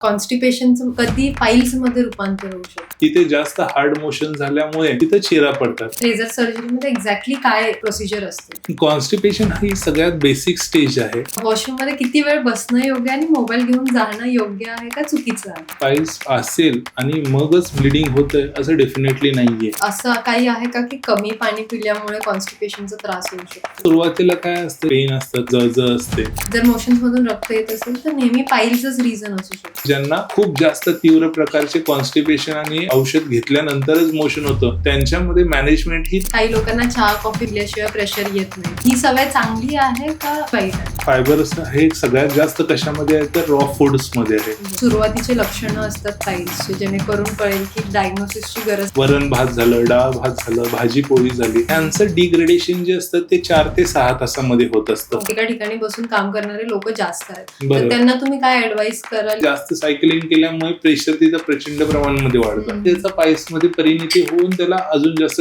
कॉन्स्टिपेशनचं कधी पाईल्स मध्ये रूपांतर होऊ शकतं? तिथे जास्त हार्ड मोशन झाल्यामुळे तिथे चेरा पडतात. लेझर सर्जरीमध्ये एक्झॅक्टली काय प्रोसिजर असते? कॉन्स्टिपेशन ही सगळ्यात बेसिक स्टेज आहे. वॉशरूम मध्ये किती वेळ बसणं योग्य आणि मोबाईल घेऊन जाणं योग्य आहे का चुकीचं आहे? पाईल्स असेल आणि मगच ब्लिडिंग होतंय असं डेफिनेटली नाहीये. असं काही आहे का की कमी पाणी पिल्यामुळे कॉन्स्टिपेशनचा त्रास होऊ शकतो? सुरुवातीला काय असतं, पेन असतं, जळजळ असते. जर मोशन्स मधून रक्त येत असेल तर नेहमी पाईल्सच रिझन असू शकतो. ज्यांना खूप जास्त तीव्र प्रकारचे कॉन्स्टिपेशन आणि औषध घेतल्यानंतरच मोशन होतं त्यांच्यामध्ये मॅनेजमेंट ही काही लोकांना चहा कॉफी पिल्याशिवाय प्रेशर येत नाही. ही सवय चांगली आहे का वाईट आहे? फायबर्स हे सगळ्यात जास्त कशामध्ये आहे तर रॉ फूड्स मध्ये आहे. सुरुवातीचे लक्षणं असतात पाईल्सचे, जेणेकरून कळेल की डायग्नोसिसची गरज. वरण भात झालं, डाळ भात झालं, भाजी पोळी झाली, यांचं डिग्रेडेशन जे असतं ते 4 ते 6 तासामध्ये होत असतं. एका ठिकाणी बसून काम करणारे लोक जास्त आहेत, तर बरोबर. त्यांना तुम्ही काय ऍडवाइस कराल? जास्त सायकलिंग केल्यामुळे प्रेशर तिथं प्रचंड प्रमाणामध्ये वाढतं. त्याचा पाईल्स मध्ये परिणती होऊन त्याला अजून जास्त.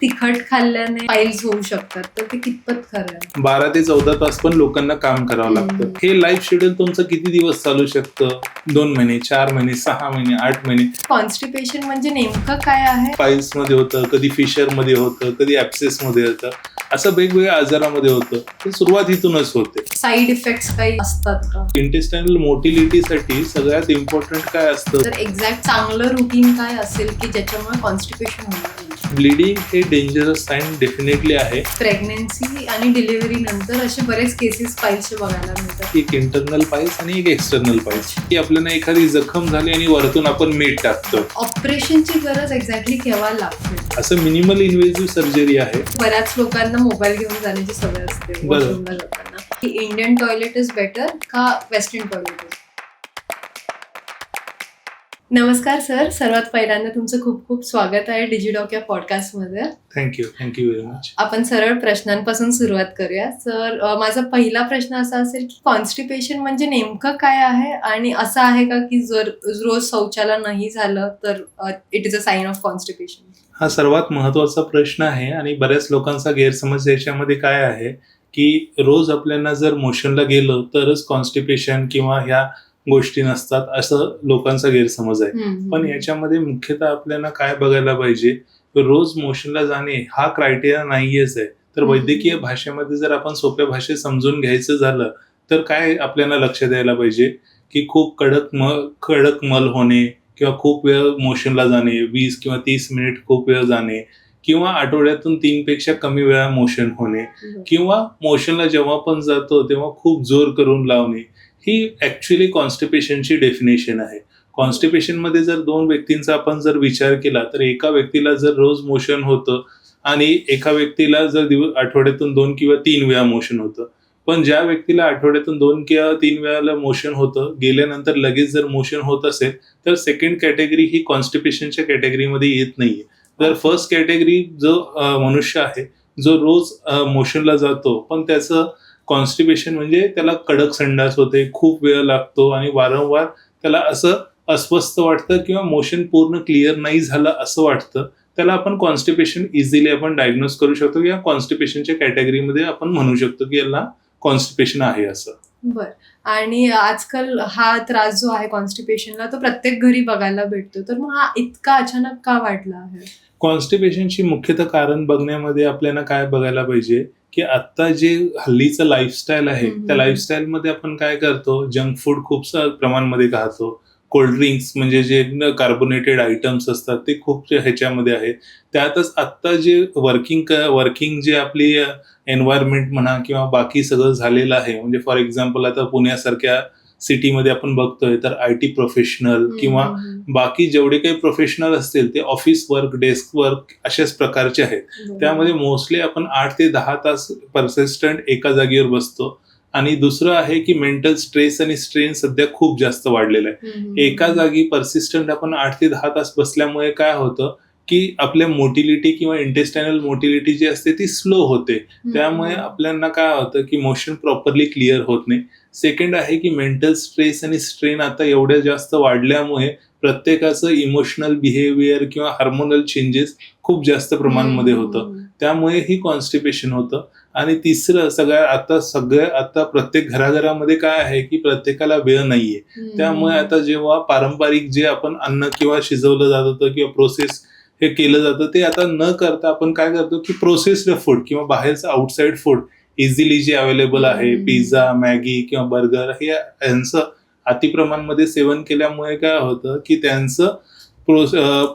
तिखट खाल्ल्याने पाईल्स होऊ शकतात, तर ते कितपत खरं आहे? 12 ते 14 तास पण लोकांना काम करावं लागतं. हे लाईफ शेड्यूल तुमचं किती दिवस चालू शकतं? 2 महिने, 4 महिने, 6 महिने, 8 महिने. कॉन्स्टिपेशन म्हणजे नेमकं काय आहे? पाईल्स मध्ये होतं, कधी फिशर मध्ये होतं, कधी ऍप्सेस मध्ये होतं, असं वेगवेगळ्या आजारामध्ये होतं. ते सुरुवात इथूनच होते. साईड इफेक्ट्स काही असतात का? इंटेस्टायनल मोटिलिटीसाठी सगळ्यात इम्पॉर्टंट काय असतं? तर एक्झॅक्ट चांगलं रुटीन काय असेल की ज्याच्यामुळे कॉन्स्टिपेशन होणार नाही? ब्लिडिंग हे डेंजरस साईन डेफिनेटली आहे. प्रेग्नेन्सी आणि डिलिव्हरी नंतर असे बरेच केसेस पाईल्सचे बघायला मिळतात. एक इंटरनल पाईल्स आणि एक एक्सटर्नल पाईल्स. की आपल्याला एखादी जखम झाली आणि वरतून आपण मीठ टाकतो. ऑपरेशनची गरज एक्झॅक्टली केव्हा लागते? असं मिनिमल इन्व्हेसिव्ह सर्जरी आहे. बऱ्याच लोकांना मोबाईल घेऊन जाण्याची सवय असते बरं. वॉशरूमला जाताना. की इंडियन टॉयलेट इज बेटर का वेस्टर्न टॉयलेट इज? नमस्कार सर, सर्वात पहिल्यांदा तुमचं खूप खूप स्वागत आहे डिजिडॉक या पॉडकास्टमध्ये. Thank you very much. आपण सरळ प्रश्नांपासून सुरुवात करूया. सर, माझा पहिला प्रश्न असा असेल की कॉन्स्टिपेशन म्हणजे नेमकं काय आहे, आणि असं आहे का की जर रोज शौचाला नाही झालं तर it is a sign of constipation? हा सर्वात महत्वाचा प्रश्न आहे आणि बऱ्याच लोकांचा गैरसमज याच्यामध्ये काय आहे की रोज आपल्याला जर मोशनला गेलो तरच कॉन्स्टिपेशन किंवा ह्या गोष्टी नसतात असं लोकांचा गैरसमज आहे. पण याच्यामध्ये मुख्यतः आपल्याला काय बघायला पाहिजे, रोज मोशनला जाणे हा क्रायटेरिया नाहीयेच आहे. तर वैद्यकीय भाषेमध्ये जर आपण सोप्या भाषेत समजून घ्यायचं झालं तर काय आपल्याला लक्ष द्यायला पाहिजे की खूप कडक मल होणे किंवा खूप वेळ मोशनला जाणे, 20 किंवा 30 मिनिट खूप वेळ जाणे, किंवा आठवड्यातून 3 पेक्षा कमी वेळा मोशन होणे, किंवा मोशनला जेव्हा पण जातो तेव्हा खूप जोर करून लावणे, ही ऍक्च्युअली कॉन्स्टिपेशनची डेफिनेशन आहे. कॉन्स्टिपेशन मध्ये जर 2 व्यक्तींचा आपण जर विचार केला तर एका व्यक्तीला जर रोज मोशन होतं आणि एका व्यक्तीला जर आठवड्यातून 2 किंवा 3 वेळा मोशन होतं. पण ज्या व्यक्तीला आठवड्यातून 2 किंवा 3 वेळाला मोशन होतं, गेल्यानंतर लगेच जर मोशन होत असेल तर सेकंड कॅटेगरी ही कॉन्स्टिपेशनच्या कॅटेगरीमध्ये येत नाहीये. तर फर्स्ट कॅटेगरी जो मनुष्य आहे जो रोज मोशनला जातो पण त्याचं कॉन्स्टिपेशन म्हणजे त्याला कडक संडास होते, खूप वेळ लागतो आणि वारंवार त्याला असं अस्वस्थ वाटतं किंवा मोशन पूर्ण क्लिअर नाही झालं असं वाटतं, त्याला आपण कॉन्स्टिपेशन इझिली आपण डायग्नोज करू शकतो किंवा कॉन्स्टिपेशनच्या कॅटेगरीमध्ये आपण म्हणू शकतो की याला कॉन्स्टिपेशन आहे असं. बर. आणि आजकाल हा त्रास जो आहे कॉन्स्टिपेशनला तो प्रत्येक घरी बघायला भेटतो, तर मग हा इतका अचानक का वाढला आहे? कॉन्स्टिपेशनची मुख्यतः कारण बघण्यामध्ये आपल्याला काय बघायला पाहिजे की आता जे हल्लीचं लाईफस्टाईल आहे त्या लाईफस्टाईल मध्ये आपण काय करतो, जंक फूड खूप प्रमाणामध्ये खातो, कोल्ड्रिंक्स म्हणजे जे कार्बोनेटेड आयटम्स असतात ते खूप ह्याच्यामध्ये आहेत. त्यातच आत्ता जे वर्किंग जे आपली एन्व्हायरमेंट म्हणा किंवा बाकी सगळं झालेलं आहे, म्हणजे फॉर एक्झाम्पल आता पुण्यासारख्या सिटीमध्ये आपण बघतोय तर IT प्रोफेशनल किंवा बाकी जेवढे काही प्रोफेशनल असतील ते ऑफिस वर्क, डेस्क वर्क अशाच प्रकारचे आहेत. त्यामध्ये मोस्टली आपण 8 ते 10 तास परसिस्टंट एका जागेवर बसतो. आणि दुसरं आहे की मेंटल स्ट्रेस आणि स्ट्रेन सध्या खूप जास्त वाढलेला आहे. एका जागी परसिस्टंट आपण 8 ते 10 तास बसल्यामुळे काय होतं की आपल्या मोटिलिटी किंवा इंटेस्टायनल मोटिलिटी जी असते ती स्लो होते. त्यामुळे आपल्याला काय होतं की मोशन प्रॉपरली क्लिअर होत नाही. सेकंड आहे की मेंटल स्ट्रेस आणि स्ट्रेन आता एवढ्या जास्त वाढल्यामुळे प्रत्येकाचं इमोशनल बिहेवियर किंवा हार्मोनल चेंजेस खूप जास्त प्रमाणामध्ये होतं. त्यामुळे ही कॉन्स्टिपेशन होतं. आणि तिसरं आता प्रत्येक घराघरामध्ये काय आहे की प्रत्येकाला वेळ नाहीये. त्यामुळे आता जेव्हा पारंपरिक जे आपण अन्न किंवा शिजवलं जात होतं किंवा प्रोसेस हे केलं जातं ते आता न करता आपण काय करतो की प्रोसेस्ड फूड किंवा बाहेरचं आउटसाइड फूड इझिली जे अवेलेबल आहे, पिझ्झा, मॅगी किंवा बर्गर हे यांचं अतिप्रमाणमध्ये सेवन केल्यामुळे काय होतं की त्यांचं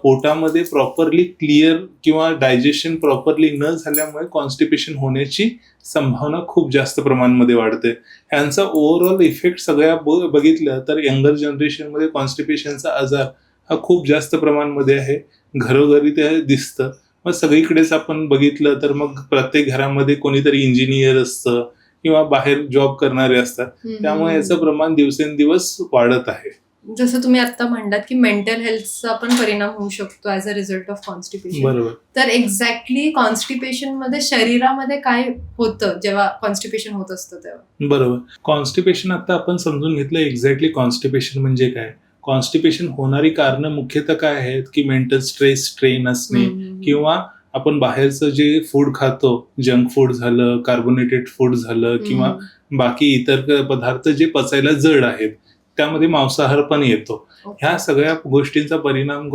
पोटामध्ये प्रॉपरली क्लिअर किंवा डायजेशन प्रॉपरली न झाल्यामुळे कॉन्स्टिपेशन होण्याची संभावना खूप जास्त प्रमाणामध्ये वाढते. ह्यांचा ओव्हरऑल इफेक्ट सगळ्या बघितलं तर यंगर जनरेशनमध्ये कॉन्स्टिपेशनचा आजार हा खूप जास्त प्रमाणामध्ये आहे. घरोघरी ते दिसतं. मग सगळीकडेच आपण बघितलं तर मग प्रत्येक घरामध्ये कोणीतरी इंजिनियर असतं किंवा बाहेर जॉब करणारे असतात. त्यामुळे याचं प्रमाण दिवसेंदिवस वाढत आहे. जसं तुम्ही आता म्हणलात की मेंटल हेल्थचा पण परिणाम होऊ शकतो as a result of constipation. बरोबर. तर एक्झॅक्टली कॉन्स्टिपेशन मध्ये शरीरामध्ये काय होतं जेव्हा कॉन्स्टिपेशन होत असतं तेव्हा? बरोबर. कॉन्स्टिपेशन आता आपण समजून घेतलं एक्झॅक्टली कॉन्स्टिपेशन म्हणजे काय. कॉन्स्टिपेशन होणारी कारणं मुख्यतः काय आहेत की मेंटल स्ट्रेस, स्ट्रेन असणे किंवा आपण बाहेरचं जे फूड खातो, जंक फूड झालं, कार्बोनेटेड फूड झालं किंवा बाकी इतर पदार्थ जे पचायला जड आहेत, त्यामध्ये मांसाहार पण येतो. ह्या सगळ्या गोष्टींचा परिणाम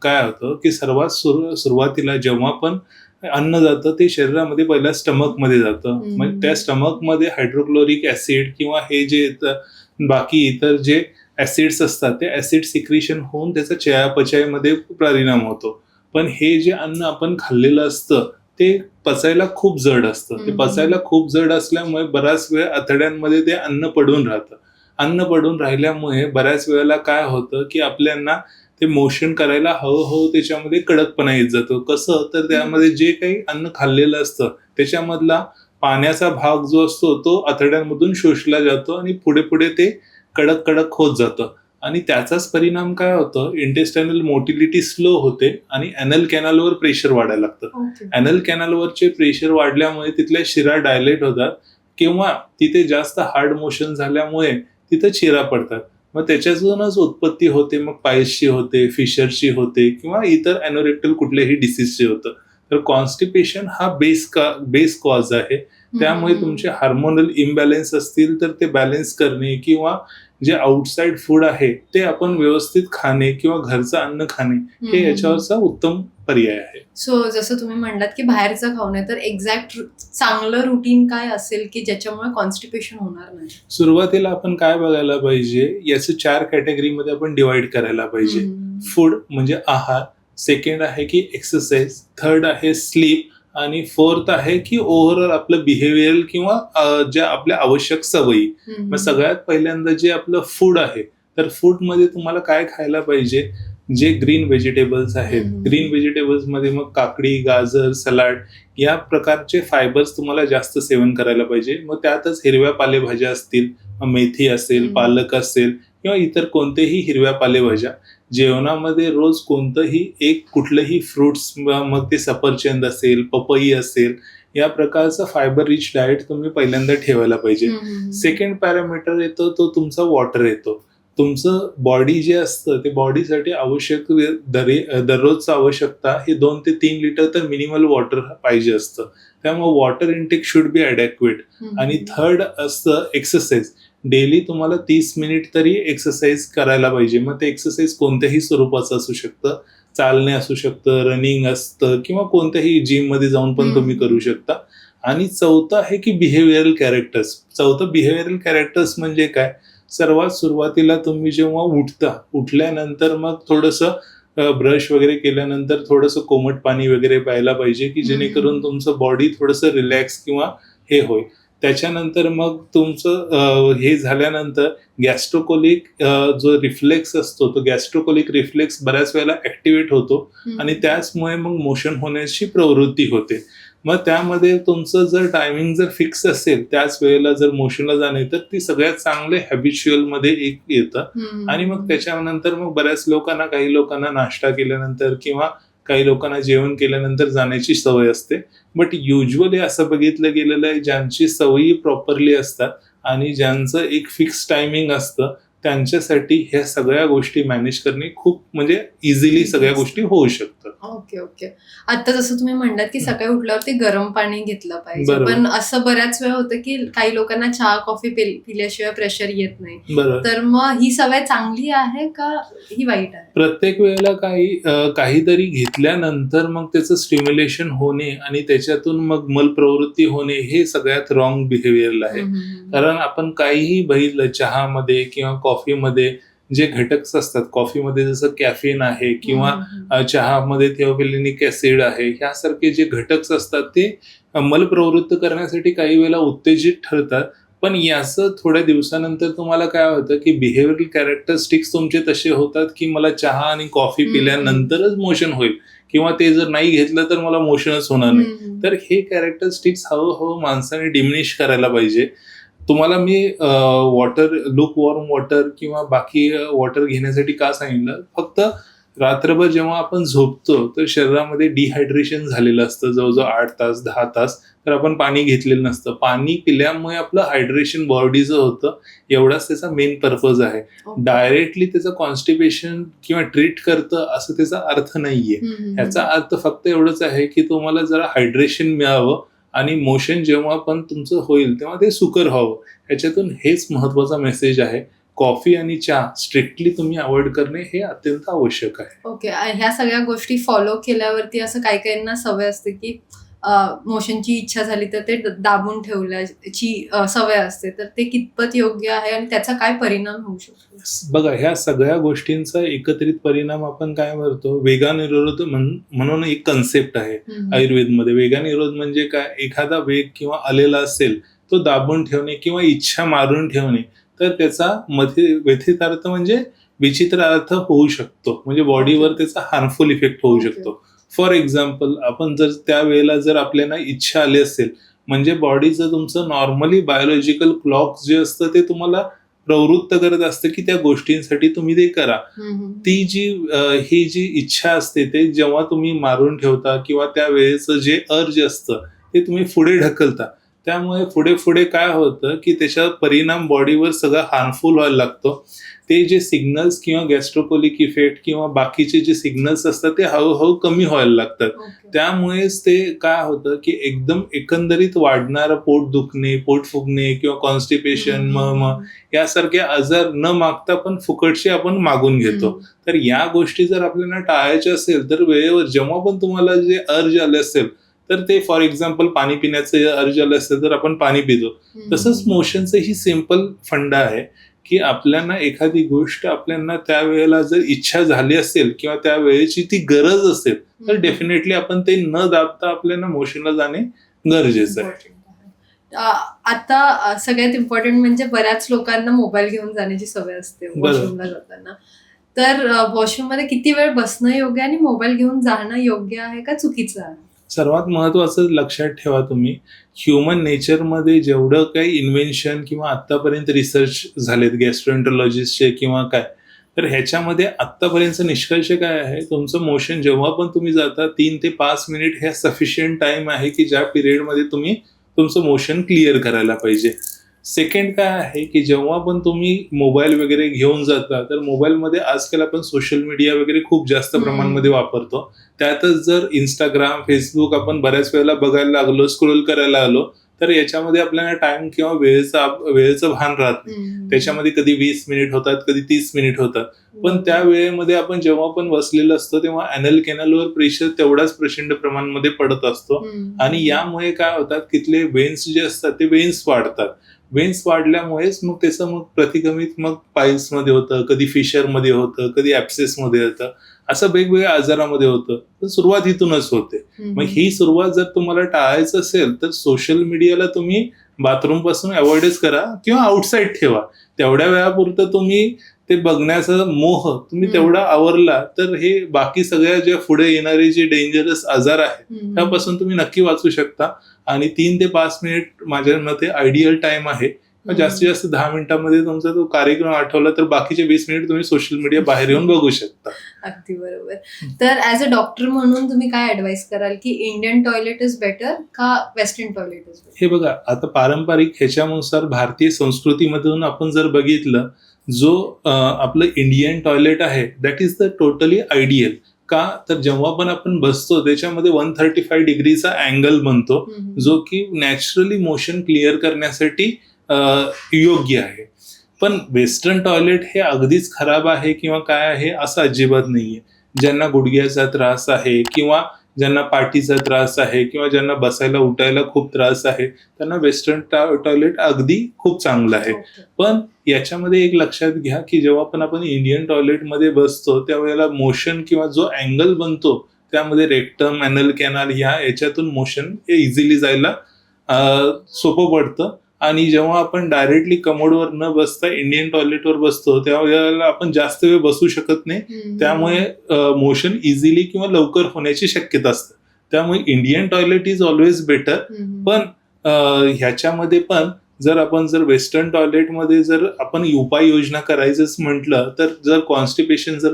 काय होतं की सर्वात सुरुवातीला जेव्हा पण अन्न जातं ते शरीरामध्ये पहिल्या स्टमकमध्ये जातं. मग त्या स्टमकमध्ये हायड्रोक्लोरिक ऍसिड किंवा हे जे बाकी इतर जे ऍसिड्स असतात ते ऍसिड सिक्रिशन होऊन त्याचा चयापचयामध्ये परिणाम होतो. पण हे जे अन्न आपण खाल्लेलं असतं ते पचायला खूप जड असतं. ते पचायला खूप जड असल्यामुळे बराच वेळ आतड्यांमध्ये ते अन्न पडून राहतं. अन्न पडून राहिल्यामुळे बऱ्याच वेळेला काय होतं की आपल्याला ते मोशन करायला हळूहळू त्याच्यामध्ये कडकपणा येत जातो. कसं तर त्यामध्ये जे काही अन्न खाल्लेलं असतं त्याच्यामधला पाण्याचा भाग जो असतो तो आतड्यांमधून शोषला जातो आणि पुढे पुढे ते कडक कडक होत जातं. आणि त्याचाच परिणाम काय होतं, इंटेस्टायनल मोटिलिटी स्लो होते आणि ॲनल कॅनलवर प्रेशर वाढायला लागतं. ॲनल कॅनलवरचे प्रेशर वाढल्यामुळे तिथल्या शिरा डायलेट होतात किंवा तिथे जास्त हार्ड मोशन झाल्यामुळे तिथं चिरा पडतात. मग त्याच्यातूनच उत्पत्ती होते, मग पायल्सची होते, फिशरची होते किंवा इतर ॲनोरेक्टल कुठल्याही डिसीजचे होतं. तर कॉन्स्टिपेशन हा बेस कॉज आहे. त्यामुळे तुमचे हार्मोनल इम्बॅलन्स असतील तर ते बॅलन्स करणे किंवा जे आउटसाइड फूड आहे ते आपण व्यवस्थित खाणे किंवा घरचं अन्न खाणे हे याच्यावरचा उत्तम पर्याय आहे. सो जसं तुम्ही म्हणलात की बाहेरचं खाऊ नये, तर एक्झॅक्ट चांगलं रुटीन काय असेल की ज्याच्यामुळे कॉन्स्टिपेशन होणार नाही? सुरुवातीला आपण काय बघायला पाहिजे, याचे 4 कॅटेगरीमध्ये आपण डिवाइड करायला पाहिजे. फूड म्हणजे आहार, सेकंड आहे की एक्सरसाइज, थर्ड आहे स्लीप आणि फोर्थ आहे की ओव्हरऑल आपलं बिहेवियर किंवा ज्या आपल्या आवश्यक सवयी. मग सगळ्यात पहिल्यांदा जे आपलं फूड आहे, तर फूडमध्ये तुम्हाला काय खायला पाहिजे, जे ग्रीन व्हेजिटेबल्स आहेत. ग्रीन व्हेजिटेबल्स मध्ये मग काकडी, गाजर, सलाड या प्रकारचे फायबर्स तुम्हाला जास्त सेवन करायला पाहिजे. मग त्यातच हिरव्या पालेभाज्या असतील, मेथी असेल, पालक असेल किंवा इतर कोणतेही हिरव्या पालेभाज्या. जेवणामध्ये रोज कोणतंही एक कुठलंही फ्रुट्स, मग ते सफरचंद असेल, पपई असेल, या प्रकारचं फायबर रिच डाएट तुम्ही पहिल्यांदा ठेवायला पाहिजे. सेकंड पॅरामीटर येतो तो तुमचा वॉटर येतो. तुमचं बॉडी जे असतं ते बॉडीसाठी आवश्यक दररोजचं आवश्यकता हे 2 ते 3 लिटर तर मिनिमल वॉटर पाहिजे असतं. त्यामुळे वॉटर इनटेक शुड बी ॲडेक्वेट. आणि थर्ड असतं एक्सरसाइज. डेली तुम्हाला 30 मिनिट तरी एक्सरसाइज करायला पाहिजे. मग ते एक्सरसाइज कोणत्याही स्वरूपाचं असू शकतं, चालणे असू शकतं, रनिंग असतं किंवा कोणत्याही जिम मध्ये जाऊन पण तुम्ही करू शकता. आणि चौथं आहे की बिहेवियरल कॅरेक्टर्स. बिहेवियरल कॅरेक्टर्स म्हणजे काय, सर्वात सुरुवातीला तुम्ही जेव्हा उठल्यानंतर मग थोडंसं ब्रश वगैरे केल्यानंतर थोडंसं कोमट पाणी वगैरे प्यायला पाहिजे की जेणेकरून तुमचं बॉडी थोडंसं रिलॅक्स किंवा हे होईल. त्याच्यानंतर मग तुमचं हे झाल्यानंतर गॅस्ट्रोकोलिक जो रिफ्लेक्स असतो तो गॅस्ट्रोकोलिक रिफ्लेक्स बऱ्याच वेळेला ऍक्टिव्हेट होतो आणि त्याचमुळे मग मोशन होण्याची प्रवृत्ती होते. मग त्यामध्ये तुमचं जर टायमिंग जर फिक्स असेल त्याच वेळेला जर मोशनला जाणे तर ती सगळ्यात चांगले हॅबिच्युअल मध्ये एक येतं. आणि मग त्याच्यानंतर मग बऱ्याच लोकांना, काही लोकांना नाश्ता केल्यानंतर किंवा काही लोकांना जेवण केल्यानंतर जाण्याची सवय असते. बट युजली असं बघितलं गेलेलं आहे ज्यांची सवयी प्रॉपरली असतात आणि ज्यांचं एक फिक्स टायमिंग असतं त्यांच्यासाठी ह्या सगळ्या गोष्टी मॅनेज करणे खूप म्हणजे इझिली सगळ्या गोष्टी होऊ शकतात. ओके. आता जसं तुम्ही म्हणलात की सकाळी उठल्यावरती गरम पाणी घेतलं पाहिजे, बरोबर. पण असं बऱ्याच वेळा होतं की काही लोकांना चहा कॉफी पिल्याशिवाय प्रेशर येत नाही, बरोबर. तर मग ही सवय चांगली आहे का ही वाईट आहे? प्रत्येक वेळेला काहीतरी घेतल्यानंतर मग त्याचं स्टिम्युलेशन होणे आणि त्याच्यातून मग मल प्रवृत्ती होणे हे सगळ्यात रॉंग बिहेवियर आहे. कारण आपण काहीही बघितलं चहामध्ये किंवा कॉफीमध्ये जे घटक असतात, कॉफीमध्ये जसं कॅफीन आहे किंवा चहामध्ये थिओफिलिनिक ऍसिड आहे, ह्यासारखे जे घटक असतात ते मलप्रवृत्त करण्यासाठी काही वेळेला उत्तेजित ठरतात. पण याचं थोड्या दिवसानंतर तुम्हाला काय होतं की बिहेवियरल कॅरेक्टरिस्टिक्स तुमचे तसे होतात की मला चहा आणि कॉफी पिल्यानंतरच मोशन होईल किंवा ते जर नाही घेतलं तर मला मोशनच होणार नाही. तर हे कॅरेक्टरिस्टिक्स हळूहळू माणसाने डिमिनिश करायला पाहिजे. तुम्हाला मी लूक वॉर्म वॉटर किंवा बाकी वॉटर घेण्यासाठी का सांगितलं, फक्त रात्रभर जेव्हा आपण झोपतो तर शरीरामध्ये डिहायड्रेशन झालेलं असतं जवळजवळ 8 तास 10 तास, तर आपण पाणी घेतलेलं नसतं. पाणी पिल्यामुळे आपलं हायड्रेशन बॉडीचं होतं, एवढाच त्याचा मेन पर्पज आहे. डायरेक्टली त्याचं कॉन्स्टिपेशन किंवा ट्रीट करतं असं त्याचा अर्थ नाहीये. ह्याचा अर्थ फक्त एवढंच आहे की तुम्हाला जरा हायड्रेशन मिळावं आणि मोशन जेव्हा पण तुमचं होईल तेव्हा ते सुकर व्हावं. ह्याच्यातून हेच महत्वाचा मेसेज आहे. कॉफी आणि चहा स्ट्रिक्टली तुम्ही अवॉइड करणे हे अत्यंत आवश्यक आहे. ओके. ह्या सगळ्या गोष्टी फॉलो केल्यावरती असं काही काहींना सवय असते की मोशनची इच्छा झाली तर ते दाबून ठेवल्याची सवय असते, तर ते कितपत योग्य आहे आणि त्याचा काय परिणाम होऊ शकतो? बघा, ह्या सगळ्या गोष्टींचा एकत्रित परिणाम आपण काय म्हणतो, वेगानिरोध म्हणून एक कन्सेप्ट आहे आयुर्वेदमध्ये. वेगानिरोध म्हणजे काय, एखादा वेग किंवा आलेला असेल तो दाबून ठेवणे किंवा इच्छा मारून ठेवणे, तर त्याचा मध्ये व्यथितार्थ म्हणजे विचित्र अर्थ होऊ शकतो, म्हणजे बॉडीवर त्याचा हार्मफुल इफेक्ट होऊ शकतो. फॉर एक्झाम्पल, आपण जर त्या वेळेला जर आपल्याला इच्छा आली असेल, म्हणजे बॉडीचं तुमचं नॉर्मली बायोलॉजिकल क्लॉक जे असतं ते तुम्हाला प्रवृत्त करत असतं की त्या गोष्टींसाठी तुम्ही ते करा. ती ही जी इच्छा असते ते जेव्हा तुम्ही मारून ठेवता किंवा त्या वेळेचं जे अर्ज असतं ते तुम्ही पुढे ढकलता, त्यामुळे पुढे पुढे काय होतं की त्याचा परिणाम बॉडीवर सगळं हार्मफुल व्हायला लागतो. ते जे सिग्नल्स किंवा गॅस्ट्रोकोलिक इफेक्ट किंवा बाकीचे जे सिग्नल्स असतात ते हळूहळू कमी व्हायला लागतात. त्यामुळेच ते काय होतं की एकदम एकंदरीत वाढणारं पोट दुखणे, पोट फुगणे किंवा कॉन्स्टिपेशन, यासारखे आजार न मागता पण फुकटचे आपण मागून घेतो. तर या गोष्टी जर आपल्याला टाळायच्या असेल तर वेळेवर जेव्हा पण तुम्हाला जे अर्ज आले असेल तर ते, फॉर एक्झाम्पल पाणी पिण्याचं अर्ज आलं असेल तर आपण पाणी पितो. तसंच मोशनचं ही सिम्पल फंडा आहे की आपल्याला एखादी गोष्ट आपल्याला त्यावेळेला जर इच्छा झाली असेल किंवा त्या वेळेची ती गरज असेल तर डेफिनेटली आपण ते न दाबता आपल्याला मोशनला जाणे गरजेचं आहे. आता सगळ्यात इम्पॉर्टंट म्हणजे बऱ्याच लोकांना मोबाईल घेऊन जाण्याची सवय असते वॉशरूमला जाताना. तर वॉशरूम मध्ये किती वेळ बसणं योग्य आणि मोबाईल घेऊन जाणं योग्य आहे का चुकीचं आहे? सर्वात महत्वाचं लक्षात ठेवा तुम्ही, ह्युमन नेचरमध्ये जेवढं काही इन्व्हेन्शन किंवा आत्तापर्यंत रिसर्च झालेत गॅस्ट्रोएंटरोलॉजिस्टचे किंवा काय, तर ह्याच्यामध्ये आत्तापर्यंतचा निष्कर्ष काय आहे, तुमचं मोशन जेव्हा पण तुम्ही जाता 3 ते 5 मिनिट हे सफिशियंट टाइम आहे की ज्या पिरियडमध्ये तुम्ही तुमचं मोशन क्लिअर करायला पाहिजे. सेकंड काय आहे की जेव्हा पण तुम्ही मोबाईल वगैरे घेऊन जाता तर मोबाईलमध्ये आजकाल आपण सोशल मीडिया वगैरे खूप जास्त प्रमाणामध्ये वापरतो. त्यातच जर इंस्टाग्राम, फेसबुक आपण बऱ्याच वेळेला बघायला लागलो, स्क्रोल करायला लागलो, तर याच्यामध्ये आपल्याला टाइम किंवा वेळेचं भान राहत नाही. त्याच्यामध्ये कधी 20 मिनिट होतात, कधी 30 मिनिट होतात. पण त्या वेळेमध्ये आपण जेव्हा पण बसलेलो असतो तेव्हा अॅनल कॅनलवर प्रेशर तेवढाच प्रचंड प्रमाणामध्ये पडत असतो आणि यामुळे काय होतात, तिथले वेन्स जे असतात ते वेन्स वाढतात. वेन्स वाढल्यामुळेच मग त्याचं मग प्रतिगमित मग पाईल्स मध्ये होतं, कधी फिशर मध्ये होतं, कधी ऍप्सेस मध्ये होतं, असं वेगवेगळ्या आजारामध्ये होतं. तर सुरुवात इथूनच होते. मग ही सुरुवात जर तुम्हाला टाळायचं असेल तर सोशल मीडियाला तुम्ही बाथरूम पासून अवॉइडच करा किंवा आउटसाईड ठेवा. तेवढ्या वेळापुरतं तुम्ही ते बघण्याचा मोह तुम्ही तेवढा आवरला तर हे बाकी सगळ्या ज्या पुढे येणारे जे डेंजरस आजार आहेत त्यापासून तुम्ही नक्की वाचू शकता. आणि 3 ते 5 मिनिट माझ्या मते आयडियल टाइम आहे. जास्तीत जास्त 10 मिनिटांमध्ये तुमचा तो कार्यक्रम आठवला तर बाकीचे 20 मिनिट तुम्ही सोशल मीडिया बाहेर येऊन बघू शकता. अगदी बरोबर. तर ऍज अ डॉक्टर म्हणून तुम्ही काय ऍडवाइस कराल की इंडियन टॉयलेट इज बेटर का वेस्टर्न टॉयलेट इज बेटर? हे बघा, आता पारंपरिक ह्याच्यानुसार भारतीय संस्कृतीमधून आपण जर बघितलं जो आपलं इंडियन टॉयलेट आहे that is the totally ideal. का तर जेव्हा पण आपण बसतो त्याच्यामध्ये 135 डिग्रीचा अँगल बनतो, जो की नॅचरली मोशन क्लिअर करण्यासाठी योग्य आहे. पण वेस्टर्न टॉयलेट हे अगदीच खराब आहे किंवा काय आहे असं अजिबात नाहीये. ज्यांना गुडघ्याचा त्रास आहे किंवा ज्यांना पाठीचा त्रास आहे किंवा ज्यांना बसायला उठायला खूप त्रास आहे त्यांना वेस्टर्न टॉयलेट अगदी खूप चांगलं आहे. पण याच्यामध्ये एक लक्षात घ्या की जेव्हा पण आपण इंडियन टॉयलेटमध्ये बसतो त्यावेळेला मोशन किंवा जो अँगल बनतो त्यामध्ये रेक्टम, ॲनल कॅनल याच्यातून मोशन हे इझिली जायला सोपं पडतं. आणि जेव्हा आपण डायरेक्टली कमोडवर न बसता इंडियन टॉयलेटवर बसतो त्यावेळेला आपण जास्त वेळ बसू शकत नाही, त्यामुळे मोशन इझिली किंवा लवकर होण्याची शक्यता असते. त्यामुळे Indian toilet is always better. पण ह्याच्यामध्ये पण जर वेस्टर्न टॉयलेटमध्ये जर आपण उपाययोजना करायचंच म्हटलं तर जर कॉन्स्टिपेशन जर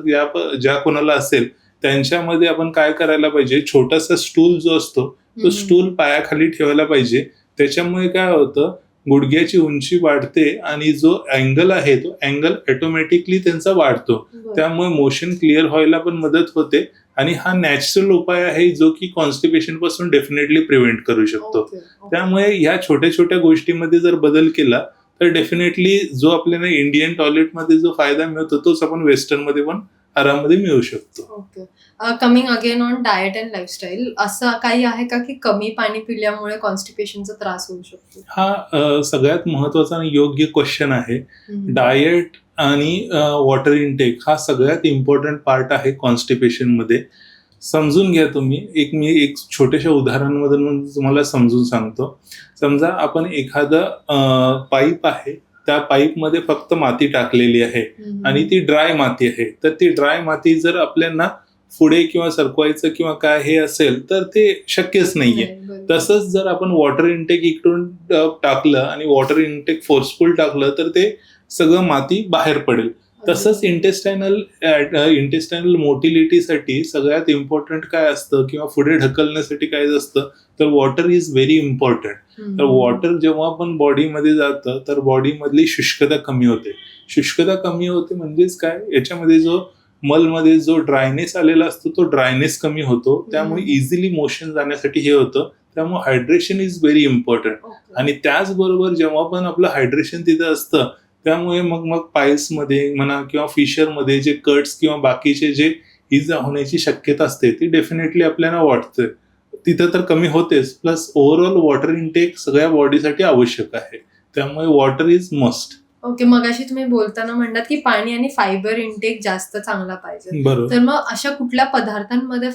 ज्या कोणाला असेल त्यांच्यामध्ये आपण काय करायला पाहिजे, छोटासा स्टूल जो असतो तो स्टूल पायाखाली ठेवायला पाहिजे. त्याच्यामुळे काय होतं, गुडघ्याची उंची वाढते आणि जो अँगल आहे तो अँगल ऑटोमॅटिकली त्यांचा वाढतो. त्यामुळे मोशन क्लिअर व्हायला पण मदत होते आणि हा नॅचरल उपाय आहे जो की कॉन्स्टिपेशन पासून डेफिनेटली प्रिव्हेंट करू शकतो. त्यामुळे ह्या छोट्या छोट्या गोष्टीमध्ये जर बदल केला तर डेफिनेटली जो आपल्याला इंडियन टॉयलेटमध्ये जो फायदा मिळतो तोच आपण वेस्टर्न मध्ये पण आराममध्ये मिळू शकतो. Okay. Coming again on diet and lifestyle, असं काही आहे का की कमी पाणी पिल्यामुळे कॉन्स्टिपेशनचा त्रास होऊ शकतो? हा सगळ्यात महत्वाचा आणि योग्य क्वेश्चन आहे. डाएट आणि वॉटर इनटेक हा सगळ्यात इम्पॉर्टंट पार्ट आहे कॉन्स्टिपेशन मध्ये. समजून घ्या तुम्ही. मी एक छोट्याशा उदाहरणामधून तुम्हाला समजून सांगतो. समजा आपण एखादं पाईप आहे, त्या पाईपमध्ये फक्त माती टाकलेली आहे आणि ती ड्राय माती आहे. तर ती ड्राय माती जर आपल्याला पुढे किंवा सरकवायचं किंवा काय हे असेल तर ते शक्यच नाहीये. तसंच जर आपण वॉटर इनटेक इकडून टाकलं आणि वॉटर इनटेक फोर्सफुल टाकलं तर ते सगळं माती बाहेर पडेल. तसंच इंटेस्टायनल मोटिलिटीसाठी सगळ्यात इम्पॉर्टंट काय असतं किंवा पुढे ढकलण्यासाठी काय असतं तर वॉटर इज व्हेरी इम्पॉर्टंट. तर वॉटर जेव्हा पण बॉडीमध्ये जातं तर बॉडीमधली शुष्कता कमी होते. शुष्कता कमी होते म्हणजेच काय, याच्यामध्ये जो मलमध्ये जो ड्रायनेस आलेला असतो तो ड्रायनेस कमी होतो. त्यामुळे इझिली मोशन जाण्यासाठी हे होतं. त्यामुळे हायड्रेशन इज व्हेरी इम्पॉर्टंट. आणि त्याचबरोबर जेव्हा पण आपलं हायड्रेशन तिथं असतं त्यामुळे मग पाईल्समध्ये म्हणा किंवा फिशरमध्ये जे कट्स किंवा बाकीचे जे इजा होण्याची शक्यता असते ती डेफिनेटली आपल्याला वाटते तिथं तर कमी होतेच. प्लस ओव्हरऑल वॉटर इनटेक सगळ्या बॉडीसाठी आवश्यक आहे. त्यामुळे वॉटर इज मस्ट. ओके. मगाशी तुम्ही बोलताना म्हणलात की पाणी आणि फायबर इनटेक जास्त चांगला पाहिजे. बरोबर. तर मग अशा कुठल्या पदार्थांमध्ये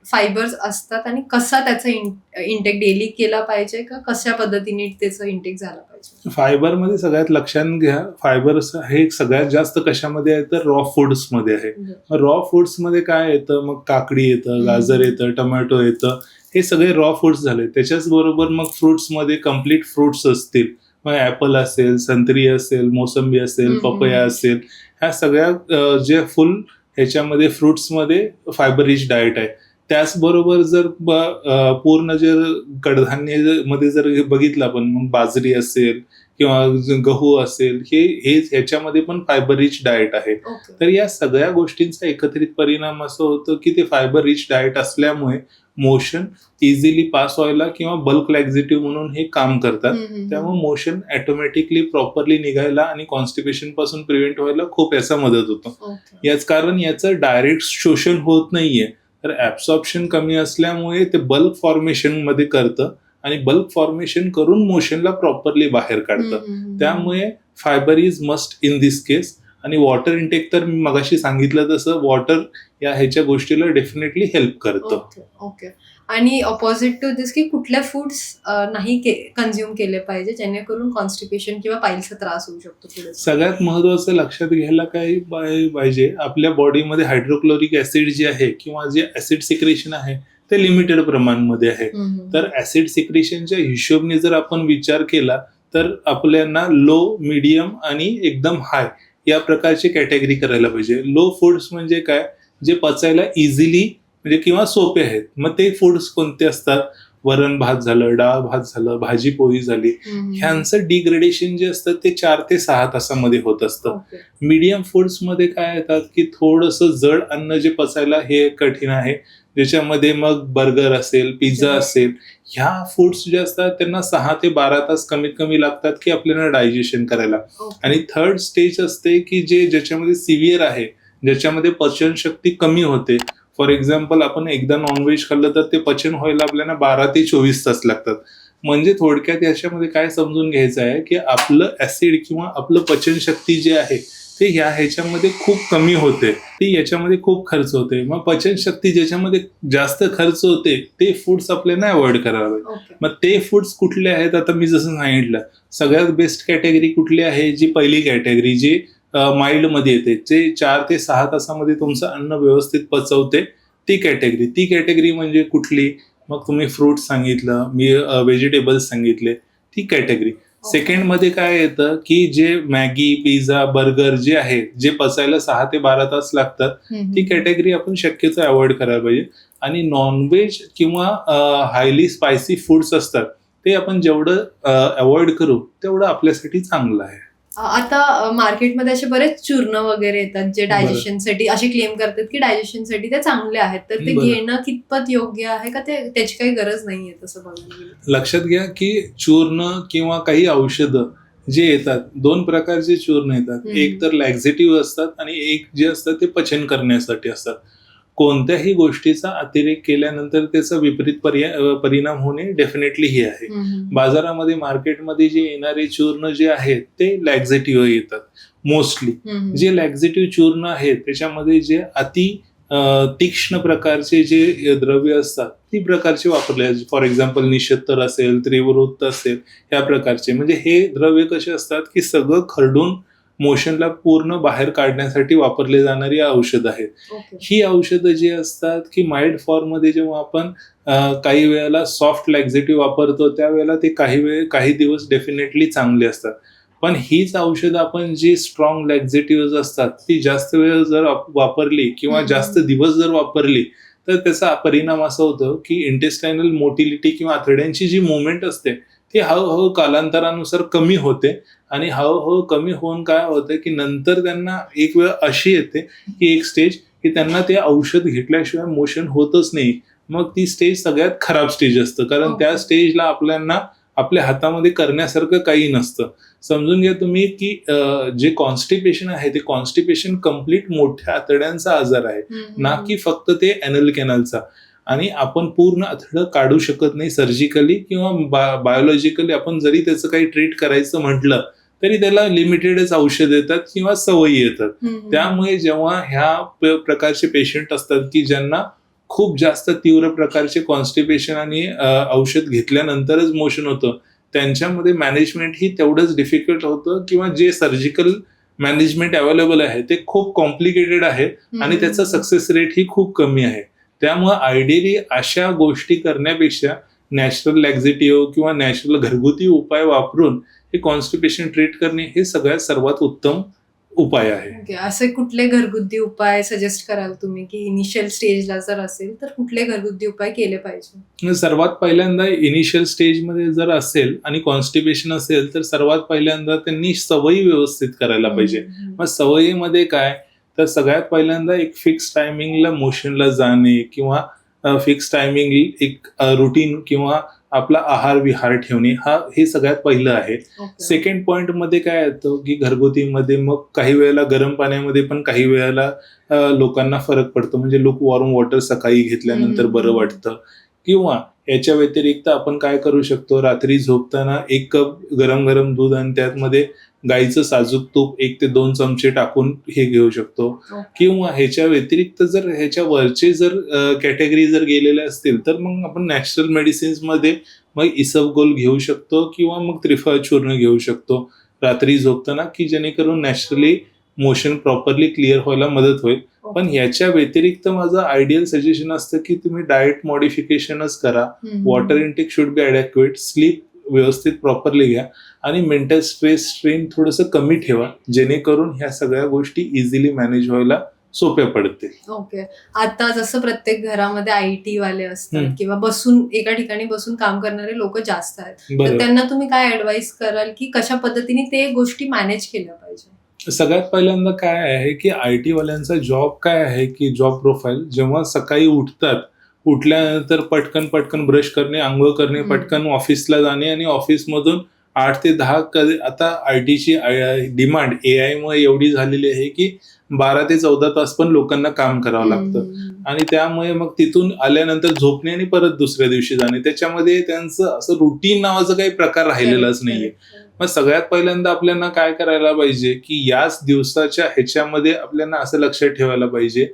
फायबर्स असतात आणि कसा त्याचा इनटेक डेली केला पाहिजे का कशा पद्धतीने त्याचं इनटेक झालं पाहिजे? फायबरमध्ये सगळ्यात लक्षात घ्या, फायबर हे सगळ्यात जास्त कशामध्ये आहे तर रॉ फूड्स मध्ये आहे. रॉ फूड्स मध्ये काय येतं, मग काकडी येतं, गाजर येतं, टोमॅटो येतं, हे सगळे रॉ फूड्स झाले. त्याच्याच बरोबर मग फ्रुट्स मध्ये कम्प्लीट फ्रुट्स असतील, मग ऍपल असेल, संत्री असेल, मोसंबी असेल, पपया असेल, ह्या सगळ्या जे फुल ह्याच्यामध्ये फ्रुट्समध्ये फायबर रिच डाएट आहे. त्याचबरोबर जर पूर्ण जर कडधान्य मध्ये जर बघितलं आपण, मग बाजरी असेल किंवा गहू असेल, हे ह्याच्यामध्ये पण फायबर रिच डाएट आहे. तर या सगळ्या गोष्टींचा एकत्रित परिणाम असं होतं की ते फायबर रिच डाएट असल्यामुळे मोशन इझिली पास व्हायला किंवा बल्क लॅक्झेटिव्ह म्हणून हे काम करतात. त्यामुळे मोशन ऑटोमॅटिकली प्रॉपरली निघायला आणि कॉन्स्टिपेशन पासून प्रिव्हेंट व्हायला खूप याचा मदत होतो. याच कारण याचं डायरेक्ट शोषण होत नाहीये, तर ऍब्सॉर्प्शन कमी असल्यामुळे ते बल्क फॉर्मेशन मध्ये करतं आणि बल्क फॉर्मेशन करून मोशनला प्रॉपरली बाहेर काढतं. त्यामुळे fibre is must in this case. आणि वॉटर इनटेक तर मी मगाशी सांगितलं तसं वॉटर या ह्याच्या गोष्टीला डेफिनेटली हेल्प करतं. ओके. आणि ऑपोजिट टू दिस की कुठल्या फूड्स नाही कन्झ्युम केले पाहिजे जेणेकरून कॉन्स्टिपेशन किंवा पाईल्सचा त्रास होऊ शकतो पुढे? सगळ्यात महत्वाचं लक्षात घ्यायला काय पाहिजे, आपल्या बॉडीमध्ये हायड्रोक्लोरिक ऍसिड जे आहे किंवा जे ऍसिड सिक्रेशन आहे ते लिमिटेड प्रमाणामध्ये आहे. तर ऍसिड सिक्रेशनच्या हिशोबने जर आपण विचार केला तर आपल्याला लो, मीडियम आणि एकदम हाय या प्रकारची कॅटेगरी करायला पाहिजे. लो फूड्स म्हणजे काय, जे पचायला इझिली म्हणजे किंवा सोपे आहेत. मग ते फूड्स कोणते असतात, वरण भात झालं, डाळ भात झालं, भाजी पोळी झाली, ह्यांचं डिग्रेडेशन जे असतं ते 4 ते 6 तासामध्ये होत असतं. ओके. मीडियम फूड्समध्ये काय येतात की थोडंसं जड अन्न जे पचायला हे कठीण आहे, ज्याच्यामध्ये मग बर्गर असेल, पिझ्झा बरोबर. असेल, ह्या फूड्स जे असतात त्यांना 6 ते 12 तास कमीत कमी लागतात की आपल्याला डायजेशन करायला. ओके. आणि थर्ड स्टेज असते की ज्याच्यामध्ये सिव्हिअर आहे, ज्याच्यामध्ये पचनशक्ती कमी होते. फॉर एक्झाम्पल आपण एकदा नॉनव्हेज खाल्लं तर ते पचन व्हायला आपल्याला 12 ते 24 तास लागतात. म्हणजे थोडक्यात याच्यामध्ये काय समजून घ्यायचं आहे की आपलं ऍसिड किंवा आपलं पचनशक्ती जे आहे ते ह्याच्यामध्ये खूप कमी होते, ती याच्यामध्ये खूप खर्च होते. मग पचनशक्ती ज्याच्यामध्ये जास्त खर्च होते ते फूड्स आपल्याला अवॉइड करावे. ओके. मग ते फूड्स कुठले आहेत, आता मी जसं सांगितलं सगळ्यात बेस्ट कॅटेगरी कुठली आहे, जी पहिली कॅटेगरी जी माइल्ड मध्ये येते, जे 4 ते 6 तासामध्ये तुमचं अन्न व्यवस्थित पचवते, ती कॅटेगरी म्हणजे कुठली, मग तुम्ही फ्रूट सांगितलं, मी व्हेजिटेबल्स सांगितले, ती कॅटेगरी. सेकंड मध्ये काय येतं की जे मॅगी, पिझ्झा, बर्गर जे आहे, जे पचायला 6 ते 12 तास लागतात, ती कॅटेगरी आपण शक्यतो अवॉइड करायला पाहिजे. आणि नॉनव्हेज किंवा हायली स्पायसी फूड्स असतात ते आपण जेवढं अवॉइड करू तेवढं आपल्यासाठी चांगलं आहे. आता मार्केटमध्ये असे बरेच चूर्ण वगैरे येतात जे डायजेशनसाठी असे क्लेम करतात की डायजेशनसाठी ते चांगले आहेत, तर ते बरं. घेणं कितपत योग्य आहे का त्याची काही गरज नाहीये तसं बघायला गेलं? लक्षात घ्या की चूर्ण किंवा काही औषधं जे येतात, 2 प्रकारचे चूर्ण येतात. एक तर लॅक्झेटिव्ह असतात आणि एक जे असतात ते पचन करण्यासाठी असतात. कोणत्याही गोष्टीचा अतिरेक केल्यानंतर त्याचा विपरीत परिणाम होणे डेफिनेटली हे आहे. बाजारामध्ये, मार्केटमध्ये जे येणारे चूर्ण जे आहेत ते लॅक्झेटिव्ह येतात मोस्टली. जे लॅक्झेटिव्ह चूर्ण आहेत त्याच्यामध्ये जे तीक्ष्ण प्रकारचे जे द्रव्य असतात ती प्रकारचे वापरले. फॉर एक्झाम्पल निषत्तर असेल, त्रिवृत्त असेल, या प्रकारचे. म्हणजे हे द्रव्य कसे असतात की सगळं खरडून मोशनला पूर्ण बाहेर काढण्यासाठी वापरले जाणारी औषधं आहेत. ओके. ही औषधं जी असतात की माइल्ड फॉर्ममध्ये जेव्हा आपण काही वेळेला सॉफ्ट लॅक्झेटिव्ह वापरतो त्यावेळेला ते काही दिवस डेफिनेटली चांगले असतात. पण हीच औषधं आपण जी स्ट्रॉंग लॅक्झेटिव्ह असतात ती जास्त वेळ जर वापरली किंवा जास्त दिवस जर वापरली तर त्याचा परिणाम असा होतो की इंटेस्टायनल मोटिलिटी किंवा आतड्यांची जी मुवमेंट असते ती हळूहळू कालांतरानुसार कमी होते. आणि हळूहळू कमी होऊन काय होतं की नंतर त्यांना एक वेळ अशी येते की एक स्टेज की त्यांना ते औषध घेतल्याशिवाय मोशन होतच नाही. मग ती स्टेज सगळ्यात खराब स्टेज असतं, कारण त्या स्टेजला आपल्याला आपल्या हातामध्ये करण्यासारखं काही नसतं. समजून घ्या तुम्ही की जे कॉन्स्टिपेशन आहे ते कॉन्स्टिपेशन कम्प्लीट मोठ्या आतड्यांचा आजार आहे, ना की फक्त ते एनल कॅनलचा. आणि आपण पूर्ण आतडं काढू शकत नाही सर्जिकली किंवा बायोलॉजिकली. आपण जरी त्याचं काही ट्रीट करायचं म्हटलं तरी त्याला लिमिटेडच औषध येतात किंवा सवयी येतात. त्यामुळे जेव्हा ह्या प्रकारचे पेशंट असतात की ज्यांना खूप जास्त तीव्र प्रकारचे कॉन्स्टिपेशन आणि औषध घेतल्यानंतरच मोशन होतं, त्यांच्यामध्ये मॅनेजमेंट ही तेवढंच डिफिकल्ट होतं किंवा जे सर्जिकल मॅनेजमेंट अवेलेबल आहे ते खूप कॉम्प्लिकेटेड आहे आणि त्याचा सक्सेस रेट ही खूप कमी आहे. त्यामुळे आयडियली अशा गोष्टी करण्यापेक्षा नॅचरल लॅक्झेटिव्ह किंवा नॅचरल घरगुती उपाय वापरून हे कॉन्स्टिपेशन ट्रीट करणे हे सगळ्यात सर्वात उत्तम उपाय आहे. ओके. असे कुठले घरगुती उपाय सजेस्ट कराल तुम्ही की इनिशियल स्टेजला जर असेल तर कुठले घरगुती उपाय केले पाहिजे? सर्वात पहिल्यांदा इनिशियल स्टेजमध्ये जर असेल आणि कॉन्स्टिपेशन असेल तर सर्वात पहिल्यांदा त्यांनी सवयी व्यवस्थित करायला पाहिजे. मग सवयीमध्ये काय, तर सगळ्यात पहिल्यांदा एक फिक्स टायमिंगला मोशनला जाणे किंवा फिक्स टायमिंग एक रुटीन किंवा आपला आहार विहार ठेवणे हे सगळ्यात पहिलं आहे. सेकंड पॉइंट मध्ये काय येतं की घरगुतीमध्ये मग काही वेळेला गरम पाण्यामध्ये पण काही वेळेला लोकांना फरक पडतो. म्हणजे लूक वॉर्म वॉटर सकाळी घेतल्यानंतर बरं वाटतं. किंवा याच्या व्यतिरिक्त आपण काय करू शकतो, रात्री झोपताना 1 कप गरम गरम दूध आणि त्यामध्ये गाईचं साजूक तूप 1 ते 2 चमचे टाकून हे घेऊ शकतो. किंवा ह्याच्या व्यतिरिक्त जर ह्याच्या वरचे जर कॅटेगरी जर गेलेल्या असतील तर मग आपण नॅचरल मेडिसिन्स मध्ये मग इसबगोल घेऊ शकतो किंवा मग त्रिफळ चूर्ण घेऊ शकतो रात्री झोपताना, की जेणेकरून नॅचरली मोशन प्रॉपरली क्लिअर व्हायला मदत होईल. पण याच्या व्यतिरिक्त माझं आयडियल सजेशन असतं की तुम्ही डाएट मॉडिफिकेशनच करा. Water intake should be adequate, sleep व्यवस्थित प्रॉपरली घ्या आणि मेंटल स्ट्रेस स्ट्रेन थोडंसं कमी ठेवा, जेणेकरून ह्या सगळ्या गोष्टी इझिली मॅनेज व्हायला सोप्या पडतील. ओके. आता जसं प्रत्येक घरामध्ये IT वाले असतात हम्म. किंवा बसून एका ठिकाणी बसून काम करणारे लोक जास्त आहेत. तर बरोबर. त्यांना तुम्ही काय ऍडवाइस कराल की कशा पद्धतीने ते गोष्टी मॅनेज केल्या पाहिजे? सगळ्यात पहिल्यांदा काय आहे की IT वाल्यांचा जॉब काय आहे की जॉब प्रोफाईल जेव्हा सकाळी उठतात, उठल्यानंतर पटकन पटकन ब्रश करणे, आंघोळ करणे, हम्म. पटकन ऑफिसला जाणे आणि ऑफिसमधून 8 ते 10 आता आयटीची डिमांड AI मुळे एवढी झालेली आहे की 12 ते 14 तास पण लोकांना काम करावं लागतं. हम्म. आणि त्यामुळे मग तिथून आल्यानंतर झोपणे आणि परत दुसऱ्या दिवशी जाणे, त्याच्यामध्ये त्यांचं असं रुटीन नावाचा काही प्रकार राहिलेलाच नाहीये. मग सगळ्यात पहिल्यांदा आपल्याला काय करायला पाहिजे की याच दिवसाच्या ह्याच्यामध्ये आपल्याला असं लक्षात ठेवायला पाहिजे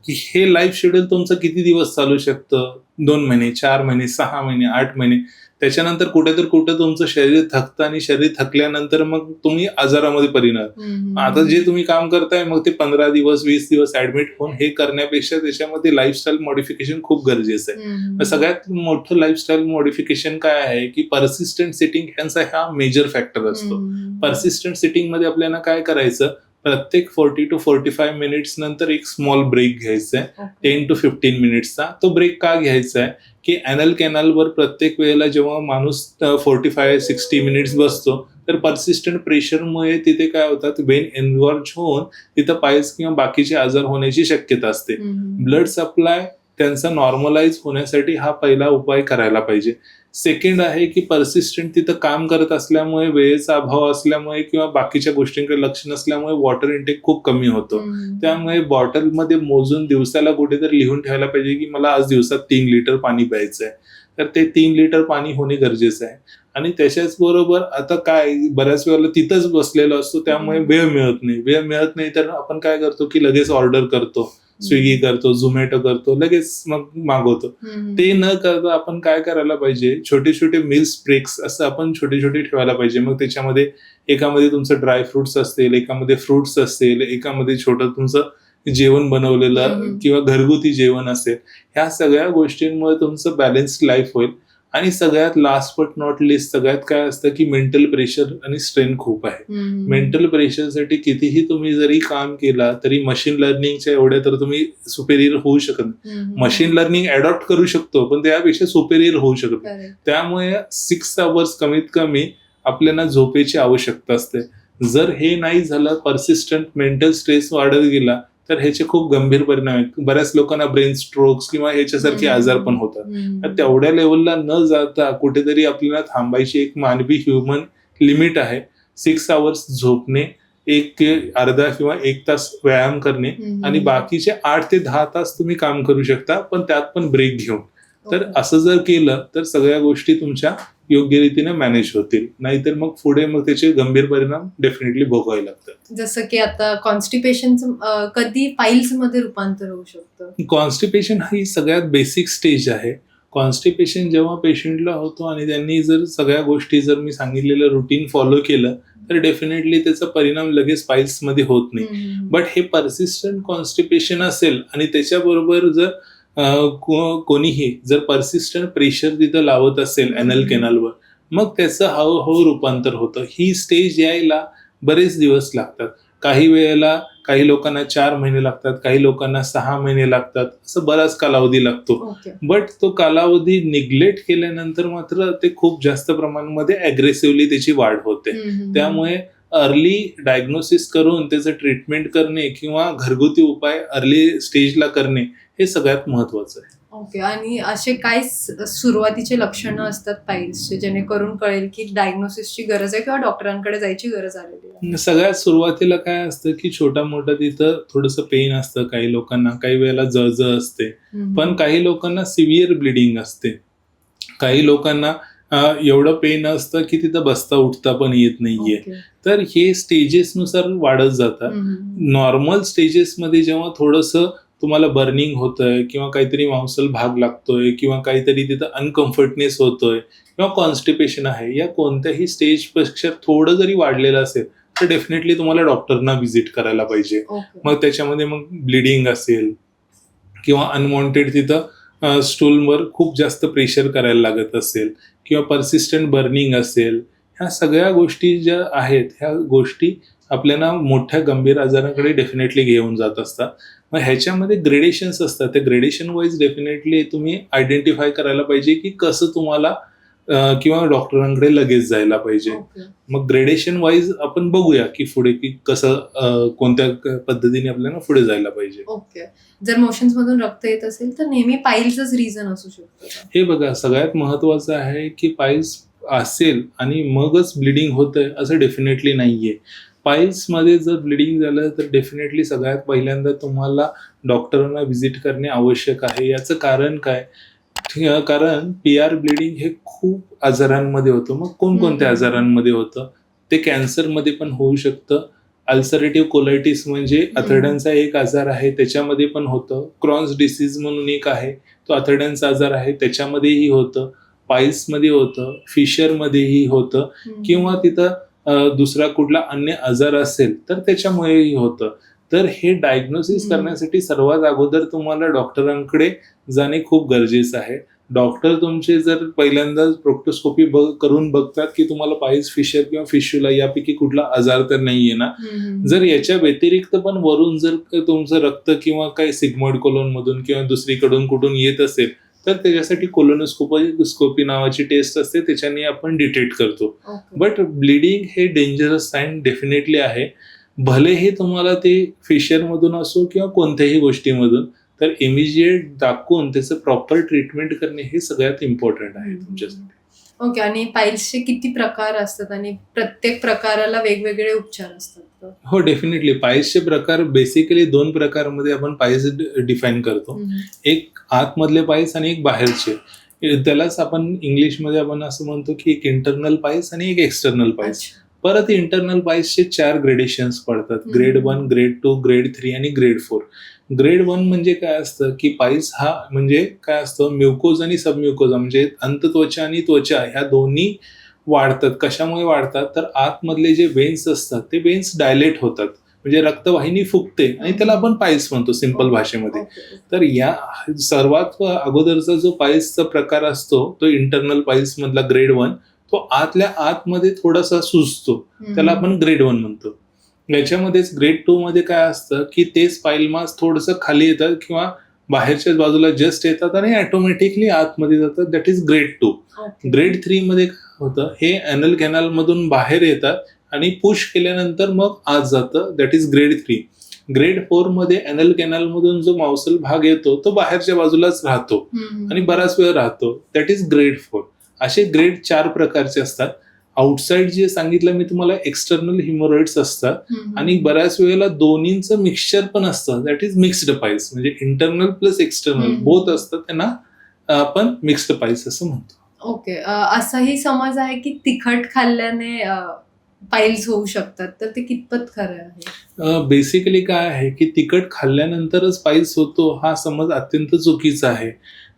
की हे लाईफ शेड्यूल तुमचं किती दिवस चालू शकतं. 2 महिने, 4 महिने, 6 महिने, 8 महिने. त्याच्यानंतर कुठे तुमचं शरीर थकतं आणि शरीर थकल्यानंतर मग तुम्ही आजारामध्ये परिणाम. हम्म. आता जे तुम्ही काम करताय मग ते 15 दिवस 20 दिवस ऍडमिट होऊन हे करण्यापेक्षा त्याच्यामध्ये लाईफस्टाईल मॉडिफिकेशन खूप गरजेचं आहे. हम्म. सगळ्यात मोठं लाईफस्टाईल मॉडिफिकेशन काय आहे की परसिस्टंट सिटिंग ह्यांचा हा मेजर फॅक्टर असतो. हम्म. परसिस्टंट सिटिंग मध्ये आपल्याला काय करायचं, प्रत्येक 40 to 45 मिनिट्स नंतर एक स्मॉल ब्रेक घ्यायचा आहे, ओके. 10 to 15 मिनिट्सचा. तो ब्रेक का घ्यायचा आहे की ॲनल कॅनलवर प्रत्येक वेळेला जेव्हा माणूस 45-60 मिनिट्स बसतो तर परसिस्टंट प्रेशरमुळे तिथे काय होतात, वेन एन्गॉर्ज होऊन तिथं पायल्स किंवा बाकीचे आजार होण्याची शक्यता असते. हम्म. ब्लड सप्लाय त्यांचा नॉर्मलाइज होण्यासाठी हा पहिला उपाय करायला पाहिजे. सेकंड आहे की परसिस्टंट तिथं काम करत असल्यामुळे, वेळेचा अभाव असल्यामुळे किंवा बाकीच्या गोष्टींकडे लक्ष नसल्यामुळे वॉटर इंटेक खूप कमी होतो. हम्म. त्यामुळे बॉटलमध्ये मोजून दिवसाला कुठेतरी लिहून ठेवायला पाहिजे की मला आज दिवसात 3 लिटर पाणी प्यायचं आहे. तर ते 3 लिटर पाणी होणे गरजेचं आहे. आणि त्याच्याच बरोबर आता काय बऱ्याच वेळेला तिथंच बसलेलो असतो, त्यामुळे वेळ मिळत नाही तर आपण काय करतो की लगेच ऑर्डर करतो, स्विगी करतो, झोमॅटो करतो, लगेच मग मागवतो. हम्म. ते न करता आपण काय करायला पाहिजे, छोटे छोटे मिल्स ब्रेक्स असं आपण छोटे छोटे ठेवायला पाहिजे. मग त्याच्यामध्ये एकामध्ये तुमचं ड्राय फ्रुट्स असतील, एकामध्ये फ्रुट्स असतील, एकामध्ये छोटं तुमचं जेवण बनवलेलं किंवा घरगुती जेवण असेल. ह्या सगळ्या गोष्टींमुळे तुमचं बॅलन्स्ड लाईफ होईल. आणि सगळ्यात लास्ट बट नॉट लिस्ट सगळ्यात काय असतं की मेंटल प्रेशर आणि स्ट्रेन खूप आहे. हम्म. मेंटल प्रेशरसाठी कितीही तुम्ही जरी काम केला तरी मशीन लर्निंगच्या एवढ्या तर तुम्ही सुपेरियर होऊ शकत नाही. हम्म. मशीन लर्निंग अडॉप्ट करू शकतो पण त्यापेक्षा सुपेरियर होऊ शकत नाही. Correct. त्यामुळे 6 आवर्स कमीत कमी आपल्याला झोपेची आवश्यकता असते. जर हे नाही झालं, परसिस्टंट मेंटल स्ट्रेस वाढत गेला तर ह्याचे खूप गंभीर परिणाम आहेत. बऱ्याच लोकांना ब्रेन स्ट्रोक्स किंवा ह्याच्यासारखे आजार पण होतात. हम्म. तर तेवढ्या लेवलला न जाता कुठेतरी आपल्याला थांबायची एक मानवी ह्युमन लिमिट आहे. 6 आवर्स झोपणे, 1 ते अर्धा किंवा 1 तास व्यायाम करणे हम्म. आणि बाकीचे 8 ते 10 तास तुम्ही काम करू शकता, पण त्यात पण ब्रेक घेऊन. तर ओके. असं जर केलं तर सगळ्या गोष्टी तुमच्या योग्य रीतीने मॅनेज होतील. नाहीतर मग पुढे मग त्याचे गंभीर परिणाम डेफिनेटली भोगावे लागतात. जसं की आता कॉन्स्टिपेशनचं कधी पाईल्स मध्ये रूपांतर होऊ शकतं? कॉन्स्टिपेशन ही सगळ्यात बेसिक स्टेज आहे. कॉन्स्टिपेशन जेव्हा पेशंटला होतो आणि त्यांनी जर सगळ्या गोष्टी जर मी सांगितलेलं रुटीन फॉलो केलं तर डेफिनेटली त्याचा परिणाम लगेच पाईल्समध्ये होत नाही. हम्म. बट हे परसिस्टंट कॉन्स्टिपेशन असेल आणि त्याच्याबरोबर जर कोणीही जर परसिस्टंट प्रेशर तिथं लावत असेल ॲनल कॅनलवर, मग त्याचं हळूहळू रूपांतर होतं. ही स्टेज यायला बरेच दिवस लागतात. काही वेळेला काही लोकांना 4 महिने लागतात, काही लोकांना 6 महिने लागतात, असं बराच कालावधी लागतो. ओके. बट तो कालावधी निग्लेक्ट केल्यानंतर मात्र ते खूप जास्त प्रमाणामध्ये अग्रेसिव्हली त्याची वाढ होते. हम्म. त्यामुळे अर्ली डायग्नोसिस करून त्याचं ट्रीटमेंट करणे किंवा घरगुती उपाय अर्ली स्टेजला करणे हे सगळ्यात महत्वाचं आहे. ओके. आणि असे काय सुरुवातीचे लक्षणं असतात पाईल्सचे जेणेकरून कळेल की डायग्नोसिसची गरज आहे किंवा डॉक्टरांकडे जायची गरज आलेली आहे? सगळ्यात सुरुवातीला काय असतं की छोटा मोठा तिथं थोडंसं पेन असतं काही लोकांना, काही वेळेला जळजळ असते, हम्म. पण काही लोकांना सिव्हिअर ब्लिडिंग असते, काही लोकांना एवढं पेन असतं की तिथं बसता उठता पण येत नाहीये. ओके. तर हे स्टेजेसनुसार वाढत जातात. हम्म. नॉर्मल स्टेजेसमध्ये जेव्हा थोडंसं तुम्हाला बर्निंग होतंय किंवा काहीतरी मांसल भाग लागतोय किंवा काहीतरी तिथं अनकम्फर्टनेस होतोय किंवा कॉन्स्टिपेशन आहे, या कोणत्याही स्टेजपेक्षा थोडं जरी वाढलेलं असेल तर डेफिनेटली तुम्हाला डॉक्टरना व्हिजिट करायला पाहिजे. ओके. मग त्याच्यामध्ये मग ब्लिडिंग असेल किंवा अनवॉन्टेड तिथं स्टूलवर खूप जास्त प्रेशर करायला लागत असेल किंवा परसिस्टंट बर्निंग असेल, ह्या सगळ्या गोष्टी ज्या आहेत ह्या गोष्टी आपल्याला मोठ्या गंभीर आजारांकडे डेफिनेटली घेऊन जात असतात. मग ह्याच्यामध्ये ग्रेडेशन्स असतात. त्या ग्रेडेशन वाईज डेफिनेटली तुम्ही आयडेंटिफाय करायला पाहिजे की कसं तुम्हाला किंवा डॉक्टरांकडे लगेच जायला पाहिजे. ओके. मग ग्रेडेशन वाईज आपण बघूया की पुढे की कसं कोणत्या पद्धतीने आपल्याला पुढे जायला पाहिजे. ओके. जर मोशन्स मधून रक्त येत असेल तर नेहमी पाईल्सच रिझन असू शकतं का? हे बघा, सगळ्यात महत्वाचं आहे की पाईल्स असेल आणि मगच ब्लिडिंग होतंय असं डेफिनेटली नाहीये. पाईल्समध्ये जर ब्लिडिंग झालं तर डेफिनेटली सगळ्यात पहिल्यांदा तुम्हाला डॉक्टरांना व्हिजिट करणे आवश्यक आहे. याचं कारण काय? कारण पीआर ब्लिडिंग हे खूप आजारांमध्ये होतं. मग कोणकोणत्या हम्म. आजारांमध्ये होतं? ते कॅन्सरमध्ये पण होऊ शकतं. अल्सरेटिव्ह कोलायटिस म्हणजे आतड्यांचा एक आजार आहे, त्याच्यामध्ये पण होतं. क्रॉन्स डिसीज म्हणून एक आहे, तो आतड्यांचा आजार आहे, त्याच्यामध्येही होतं. पाईल्समध्ये होतं, फिशरमध्येही होतं, किंवा तिथं दुसरा कुठला अन्य आजार असेल तर त्याच्यामुळेही होतं. तर हे डायग्नोसिस करण्यासाठी सर्वात अगोदर तुम्हाला डॉक्टरांकडे जाणे खूप गरजेचं आहे. डॉक्टर तुमचे जर पहिल्यांदा प्रोक्टोस्कोपी करून बघतात की तुम्हाला पाईल्स, फिशर किंवा फिशुला यापैकी कुठला आजार तर नाहीये ना. जर याच्या व्यतिरिक्त पण वरून जर तुमचं रक्त किंवा काही सिग्मॉइड कोलोन मधून किंवा दुसरीकडून कुठून येत असेल तर त्याच्यासाठी कोलोनोस्कोपी नावाची टेस्ट असते, त्याच्याने आपण डिटेक्ट करतो. बट ब्लिडिंग हे डेंजरस साईन डेफिनेटली आहे. भलेही तुम्हाला ते फिशर मधून असो किंवा कोणत्याही गोष्टीमधून, तर इमिजिएट दाखवून त्याचं प्रॉपर ट्रीटमेंट करणे हे सगळ्यात इम्पॉर्टंट आहे तुमच्यासाठी. ओके. आणि पाईल्सचे किती प्रकार असतात आणि प्रत्येक प्रकाराला वेगवेगळे उपचार असतात का? हो, डेफिनेटली. पाईल्सचे प्रकार बेसिकली 2 प्रकारमध्ये आपण पाईल्स डिफाईन करतो. एक आतमधले पाईल्स आणि एक बाहेरचे. त्यालाच आपण इंग्लिशमध्ये आपण असं म्हणतो की एक इंटरनल पाईल्स आणि एक एक्सटर्नल पाईल्स. अच्छा. परत इंटरनल पाईल्सचे 4 ग्रेडेशन्स पडतात. ग्रेड 1, ग्रेड 2, ग्रेड 3 आणि ग्रेड 4. ग्रेड 1 म्हणजे काय असतं की पाईल्स हा म्हणजे काय असतं, म्युकोज आणि सबम्युकोजा म्हणजे अंतत्वचा आणि त्वचा ह्या दोन्ही वाढतात. कशामुळे वाढतात? तर आतमधले जे वेन्स असतात ते वेन्स डायलेट होतात, म्हणजे रक्तवाहिनी फुगते आणि त्याला आपण पाईल्स म्हणतो सिंपल भाषेमध्ये. तर या सर्वात अगोदरचा जो पाईल्सचा प्रकार असतो तो इंटरनल पाईल्स मधला ग्रेड 1, तो आतल्या आतमध्ये थोडासा सुजतो, त्याला आपण ग्रेड 1 म्हणतो. याच्यामध्येच ग्रेड 2 मध्ये काय असतं की तेच पाईल मास थोडंसं खाली येतात किंवा बाहेरच्याच बाजूला जस्ट येतात आणि ऑटोमॅटिकली आतमध्ये जातात, दॅट इज ग्रेड 2. ग्रेड 3 मध्ये काय होतं, हे ॲनल कॅनल मधून बाहेर येतात आणि पुश केल्यानंतर मग आत जातं, दॅट इज ग्रेड 3. ग्रेड 4 मध्ये ॲनल कॅनल मधून जो मांसल भाग येतो तो बाहेरच्या बाजूलाच राहतो आणि बराच वेळ राहतो, दॅट इज ग्रेड 4. असे ग्रेड 4 प्रकारचे असतात. आउटसाइड जे सांगितलं मी तुम्हाला एक्सटर्नल हिमोरॉइड्स असतात आणि बऱ्याच वेळेला दोन्हींचं मिक्सचर पण असतं, दॅट इज मिक्स्ड पाईल्स. म्हणजे इंटरनल प्लस एक्सटर्नल बोथ असतात, त्यांना आपण मिक्स्ड पाईल्स असं म्हणतो. ओके. असाही समज आहे की तिखट खाल्ल्याने पाईल्स होऊ शकतात, तर ते कितपत खरं आहे? बेसिकली काय आहे की तिखट खाल्ल्यानंतरच पाईल्स होतो हा समज अत्यंत चुकीचा आहे.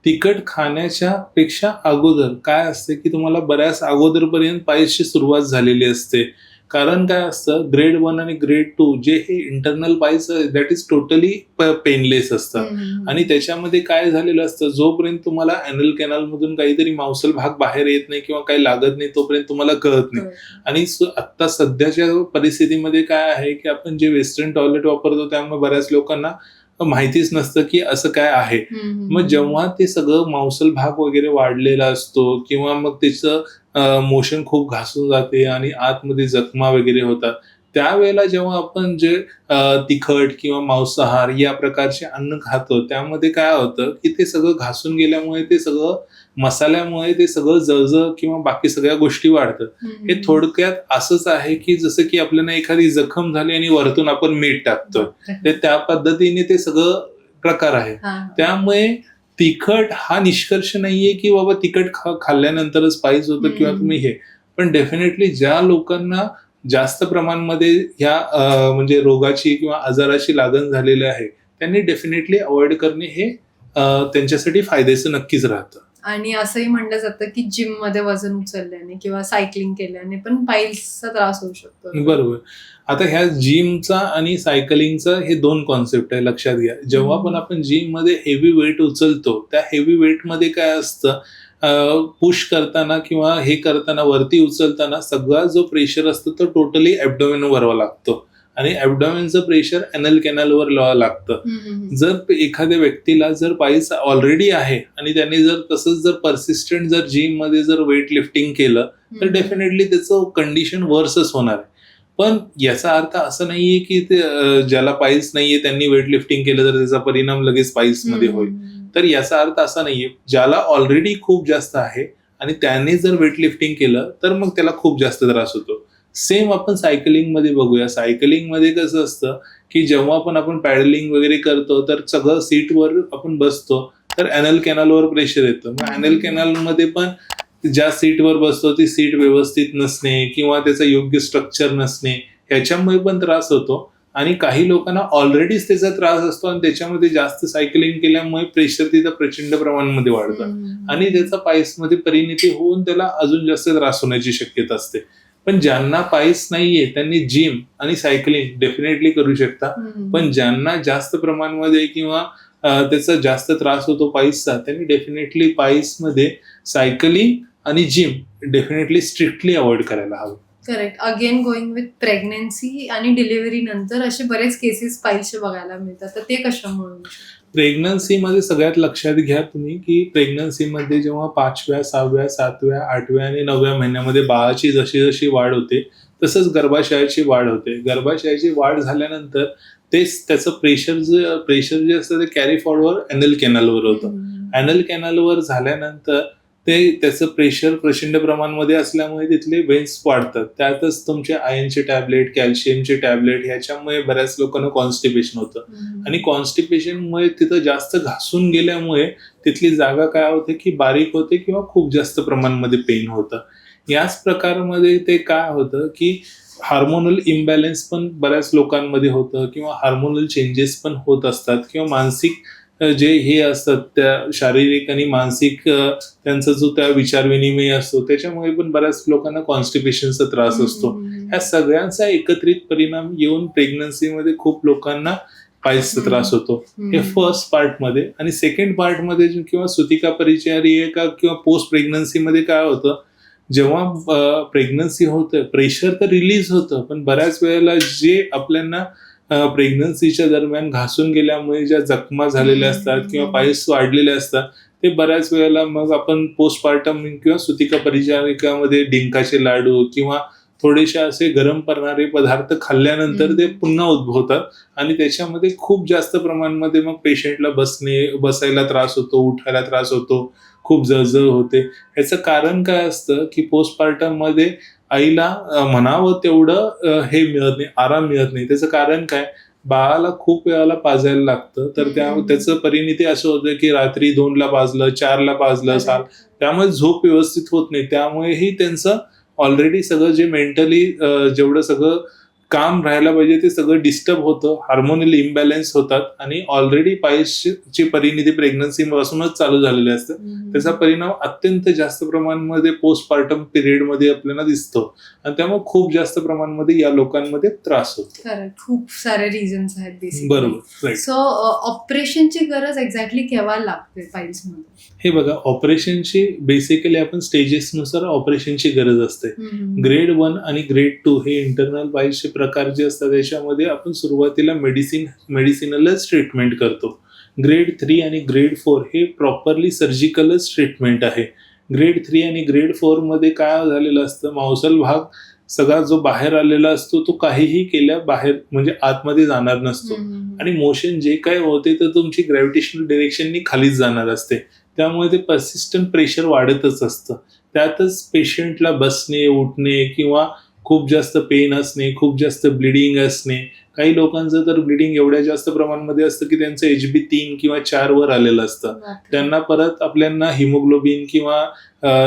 तिखट खाण्याच्या पेक्षा अगोदर काय असते की तुम्हाला बऱ्याच अगोदरपर्यंत पाईल्सची सुरुवात झालेली असते. कारण काय असतं, ग्रेड 1 आणि ग्रेड 2 जे हे internal piles that is totally painless असतात आणि त्याच्यामध्ये काय झालेलं असतं, जोपर्यंत तुम्हाला ॲनल कॅनल मधून काहीतरी मांसल भाग बाहेर येत नाही किंवा काही लागत नाही तोपर्यंत तुम्हाला कळत नाही. आणि आता सध्याच्या परिस्थितीमध्ये काय आहे की आपण जे वेस्टर्न टॉयलेट वापरतो त्यामुळे बऱ्याच लोकांना माहितीच नसतं की असं काय आहे. मग जेव्हा ते सगळं मांसल भाग वगैरे वाढलेला असतो किंवा मग त्याचं मोशन खूप घासून जाते आणि आतमध्ये जखमा वगैरे होतात, त्यावेळेला जेव्हा आपण जे तिखट किंवा मांसाहार या प्रकारचे अन्न खातो त्यामध्ये काय होतं की ते सगळं घासून गेल्यामुळे, ते सगळं मसाल्यामुळे ते सगळं जळजळ किंवा बाकी सगळ्या गोष्टी वाढतात. हे थोडक्यात असंच आहे की जसं की आपल्याला एखादी जखम झाली आणि वरतून आपण मीठ टाकतो, ते त्या पद्धतीने ते सगळं प्रकार आहे. त्यामुळे तिखट हा निष्कर्ष नाहीये की बाबा तिखट खाल्ल्यानंतरच पाईल्स होतं किंवा तुम्ही हे, पण डेफिनेटली ज्या लोकांना जास्त प्रमाणामध्ये ह्या म्हणजे रोगाची किंवा आजाराची लागण झालेली आहे त्यांनी डेफिनेटली अवॉइड करणे हे त्यांच्यासाठी फायद्याचं नक्कीच राहतं. आणि असंही म्हणलं जातं की जिम मध्ये वजन उचलल्याने किंवा सायकलिंग केल्याने पण पाईल्सचा त्रास होऊ शकतो. बरोबर. आता ह्या जिमचा आणि सायकलिंगचा हे 2 कॉन्सेप्ट आहे, लक्षात घ्या. जेव्हा पण आपण जिम मध्ये हेवी वेट उचलतो, त्या हेवी वेट मध्ये काय असतं, पुश करताना किंवा हे करताना वरती उचलताना सगळा जो प्रेशर असतो तो टोटली ॲब्डोमेनवर लागतो आणि ॲबडॉमेनचं प्रेशर ॲनल कॅनलवर लागतं. जर एखाद्या व्यक्तीला जर पाईल्स ऑलरेडी आहे आणि त्याने जर तसंच जर परसिस्टंट जर जिम मध्ये जर वेट लिफ्टिंग केलं तर डेफिनेटली त्याचं कंडिशन वर्सच होणार आहे. पण याचा अर्थ असं नाहीये की ते ज्याला पाईल्स नाहीये त्यांनी वेट लिफ्टिंग केलं तर त्याचा परिणाम लगेच पाईल्स मध्ये होईल. तर याचा अर्थ असा नाहीये. ज्याला ऑलरेडी खूप जास्त आहे आणि त्याने जर वेट लिफ्टिंग केलं तर मग त्याला खूप जास्त त्रास होतो. सेम आपण सायकलिंग मध्ये बघूया. सायकलिंग मध्ये कसं असतं की जेव्हा पण आपण पॅडलिंग वगैरे करतो तर सगळं सीटवर आपण बसतो तर ॲनल कॅनलवर प्रेशर येतं. मग ॲनल कॅनल मध्ये पण ज्या सीटवर बसतो ती सीट व्यवस्थित नसणे किंवा त्याचं योग्य स्ट्रक्चर नसणे ह्याच्यामुळे पण त्रास होतो. आणि काही लोकांना ऑलरेडीच त्याचा त्रास असतो आणि त्याच्यामध्ये जास्त सायकलिंग केल्यामुळे प्रेशर तिथं प्रचंड प्रमाणामध्ये वाढतं आणि त्याचा पाईल्समध्ये परिणती होऊन त्याला अजून जास्त त्रास होण्याची शक्यता असते. पण ज्यांना पाईल्स नाहीये त्यांनी जिम आणि सायकलिंग डेफिनेटली करू शकता. पण ज्यांना जास्त प्रमाणामध्ये किंवा त्याचा जास्त त्रास होतो पाईल्सचा त्यांनी डेफिनेटली पाईल्समध्ये सायकलिंग आणि जिम डेफिनेटली स्ट्रिक्टली अवॉइड करायला हवं. Correct. Again going with pregnancy आणि डिलिव्हरी नंतर असे बरेच केसेस पाईल्सचे बघायला मिळतात, तर ते कशामुळे? प्रेग्नन्सीमध्ये सगळ्यात लक्षात घ्या तुम्ही की प्रेग्नन्सीमध्ये जेव्हा 5व्या, 6व्या, 7व्या, 8व्या आणि 9व्या महिन्यामध्ये बाळाची जशी जशी वाढ होते तसंच गर्भाशयाची वाढ होते. गर्भाशयाची वाढ झाल्यानंतर तेच त्याचं प्रेशर जे असतं ते कॅरी फॉरवर्ड ॲनल कॅनलवर होतं. ॲनल कॅनलवर झाल्यानंतर ते त्याचं प्रेशर प्रचंड प्रमाणामध्ये असल्यामुळे तिथले वेन्स वाढतात. त्यातच तुमचे आयर्नचे टॅबलेट, कॅल्शियमचे टॅबलेट ह्याच्यामुळे बऱ्याच लोकांना कॉन्स्टिपेशन होतं. आणि कॉन्स्टिपेशनमुळे तिथं जास्त घासून गेल्यामुळे तिथली जागा काय होते की बारीक होते किंवा खूप जास्त प्रमाणामध्ये पेन होतं. याच प्रकारमध्ये ते काय होतं की हार्मोनल इम्बॅलन्स पण बऱ्याच लोकांमध्ये होतं किंवा हार्मोनल चेंजेस पण होत असतात किंवा मानसिक जे हे असतात त्या शारीरिक आणि मानसिक त्यांचा जो त्या विचार विनिमय असतो त्याच्यामुळे पण बऱ्याच लोकांना कॉन्स्टिपेशनचा त्रास असतो. ह्या सगळ्यांचा एकत्रित परिणाम येऊन प्रेग्नन्सीमध्ये खूप लोकांना पाईल्सचा त्रास होतो. हे फर्स्ट पार्टमध्ये. आणि सेकंड पार्टमध्ये किंवा सुतिका परिचारिका किंवा पोस्ट प्रेग्नन्सीमध्ये काय होतं, जेव्हा प्रेग्नन्सी होतं प्रेशर तर रिलीज होतं पण बऱ्याच वेळेला जे आपल्याला प्रेग्नन्सीच्या दरम्यान घासून गेल्यामुळे ज्या जखमा झालेल्या असतात किंवा पाईल्स वाढलेले असतात ते बऱ्याच वेळेला मग आपण पोस्टपार्टम किंवा सुतिका परिचारिकामध्ये डिंकाचे लाडू किंवा थोडेसे असे गरम करणारे पदार्थ खाल्ल्यानंतर ते पुन्हा उद्भवतात आणि त्याच्यामध्ये खूप जास्त प्रमाणामध्ये मग पेशंटला बसायला त्रास होतो, उठायला त्रास होतो, खूप जळजळ होते. ह्याचं कारण काय असतं की पोस्टपार्टम मध्ये आईला म्हणावं तेवढं हे मिळत नाही, आराम मिळत नाही. त्याचं कारण काय, बाळाला खूप वेळाला पाजायला लागतं तर त्याचं परिणिती असं होतं की रात्री 2ला पाजलं, 4ला पाजलं साल, त्यामुळे झोप व्यवस्थित होत नाही. त्यामुळेही त्यांचं ऑलरेडी सगळं जे मेंटली जेवढं सगळं काम राहायला पाहिजे ते सगळं डिस्टर्ब होतं, हार्मोनल इम्बॅलन्स होतात आणि ऑलरेडी पाईल्सची परिणिती प्रेग्नन्सी पासूनच चालू झालेली असते. त्याचा परिणाम अत्यंत जास्त प्रमाणामध्ये पोस्टपार्टम पिरियडमध्ये आपल्याला दिसतो आणि त्यामुळे खूप जास्त प्रमाणामध्ये या लोकांमध्ये त्रास होतो. खूप सारे रिझन्स आहेत बेसिकली. बरोबर. सो ऑपरेशनची गरज एक्झॅक्टली केव्हा लागते पाईल्स मध्ये? हे बघा, ऑपरेशनची बेसिकली आपण स्टेजेसनुसार ऑपरेशनची गरज असते. ग्रेड 1 आणि ग्रेड 2 हे इंटरनल पाईल्सचे प्रकार जे असतात त्याच्यामध्ये आपण सुरुवातीला मेडिसिनलच ट्रीटमेंट करतो. ग्रेड 3 आणि ग्रेड 4 हे प्रॉपरली सर्जिकलच ट्रीटमेंट आहे. ग्रेड 3 आणि ग्रेड 4 मध्ये काय झालेलं असतं, मांसल भाग सगळा जो बाहेर आलेला असतो तो काहीही केल्या बाहेर म्हणजे आतमध्ये जाणार नसतो आणि मोशन जे काय होते तर तुमची ग्रॅव्हिटेशनल डिरेक्शननी खालीच जाणार असते. त्यामुळे ते पर्सिस्टंट प्रेशर वाढतच असतं. त्यातच पेशंटला बसणे, उठणे किंवा खूप जास्त पेन असणे, खूप जास्त ब्लिडिंग असणे. काही लोकांचं तर ब्लिडिंग एवढ्या जास्त प्रमाणामध्ये असतं की त्यांचं HB 3 किंवा 4 वर आलेलं असतं. त्यांना परत आपल्याला हिमोग्लोबिन किंवा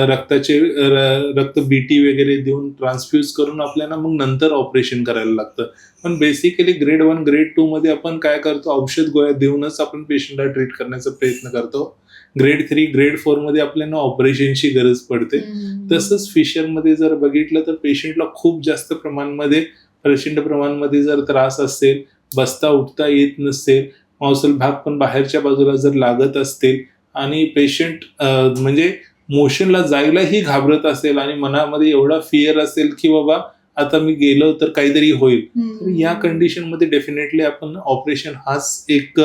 रक्त BT वगैरे देऊन ट्रान्सफ्यूज करून आपल्याला मग नंतर ऑपरेशन करायला लागतं. पण बेसिकली ग्रेड 1 ग्रेड 2 मध्ये आपण काय करतो, औषध गोळ्या देऊनच आपण पेशंटला ट्रीट करण्याचा प्रयत्न करतो. ग्रेड 3 ग्रेड 4 मध्ये आपल्याला ऑपरेशनची गरज पडते. तसंच फिशरमध्ये जर बघितलं तर पेशंटला खूप जास्त प्रमाणामध्ये प्रचंड प्रमाणामध्ये जर त्रास असेल, बसता उठता येत नसेल, मांसल भाग पण बाहेरच्या बाजूला जर लागत असतील आणि पेशंट म्हणजे मोशनला जायलाही घाबरत असेल आणि मनामध्ये एवढा फिअर असेल की बाबा आता मी गेलो तर काहीतरी होईल. तर या हम्म. कंडिशनमध्ये डेफिनेटली आपण ऑपरेशन हाच एक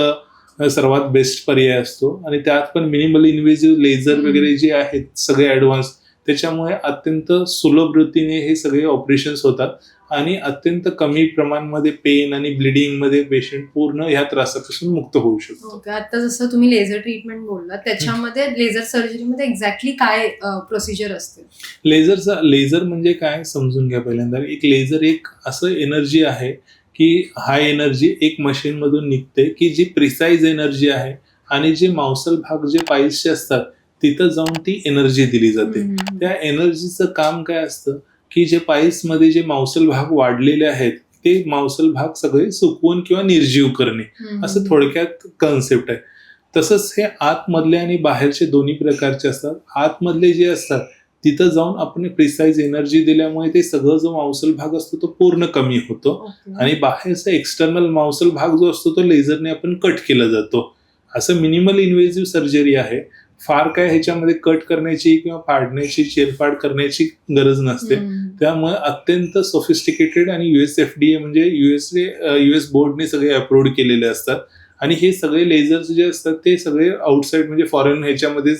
सर्वात बेस्ट पर्याय असतो. आणि त्यात पण मिनिमल इन्व्हेजिव्ह लेझर वगैरे जे आहेत सगळे ऍडव्हान्स, त्याच्यामुळे अत्यंत सुलभ रीतीने हे सगळे ऑपरेशन्स होतात आणि अत्यंत कमी प्रमाणामध्ये पेन आणि ब्लिडिंग मध्ये पेशंट पूर्ण ह्या त्रासापासून मुक्त होऊ शकतो. ओके. आता जसं तुम्ही लेझर ट्रीटमेंट बोलला, त्याच्यामध्ये लेझर सर्जरीमध्ये एक्झॅक्टली काय प्रोसिजर असते? लेझर म्हणजे काय समजून घ्या पहिल्यांदा. एक लेझर एक असं एनर्जी आहे की हाय एनर्जी एक मशीन मधून निघते की जी प्रिसाइज एनर्जी आहे आणि जे मांसल भाग जे पाईल्सचे असतात तिथं जाऊन ती एनर्जी दिली जाते. त्या एनर्जीचं काम काय असतं की जे पाईल्स मध्ये जे मांसल भाग वाढलेले आहेत ते मांसल भाग सगळे सुकवून किंवा निर्जीव करणे, असं थोडक्यात कन्सेप्ट आहे. तसंच हे आतमधले आणि बाहेरचे दोन्ही प्रकारचे असतात. आतमधले जे असतात तिथं जाऊन आपण प्रिसाइज एनर्जी दिल्यामुळे ते सगळं जो मांसल भाग असतो तो पूर्ण कमी होतो आणि बाहेरचा एक्सटर्नल मांसल भाग जो असतो तो लेझरने आपण कट केला जातो. असं मिनिमल इन्व्हेजिव्ह सर्जरी आहे. फार काय ह्याच्यामध्ये कट करण्याची किंवा फाडण्याची चिरफाड करण्याची गरज नसते. त्यामुळे अत्यंत सोफिस्टिकेटेड आणि FDA म्हणजे US बोर्डने सगळे अप्रूव्ड केलेले असतात. आणि हे सगळे लेझर्स जे असतात ते सगळे आउटसाइड म्हणजे फॉरेन ह्याच्यामध्ये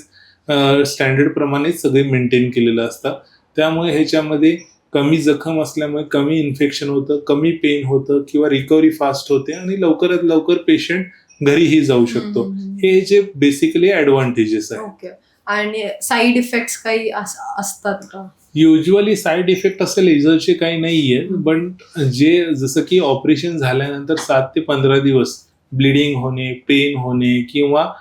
स्टँडर्ड प्रमाणे सगळे मेंटेन केलेलं असतात. त्यामुळे ह्याच्यामध्ये कमी जखम असल्यामुळे कमी इन्फेक्शन होतं, कमी पेन होतं किंवा रिकव्हरी फास्ट होते आणि लवकरात लवकर पेशंट घरीही जाऊ शकतो. हे जे बेसिकली ऍडव्हान्टेजेस आहेत. ओके. आणि साईड इफेक्ट्स काही असतात का? युजली साईड इफेक्ट असं लेझरचे काही नाहीये, पण जे जसं की ऑपरेशन झाल्यानंतर 7 ते 15 दिवस ब्लिडिंग होणे, पेन होणे किंवा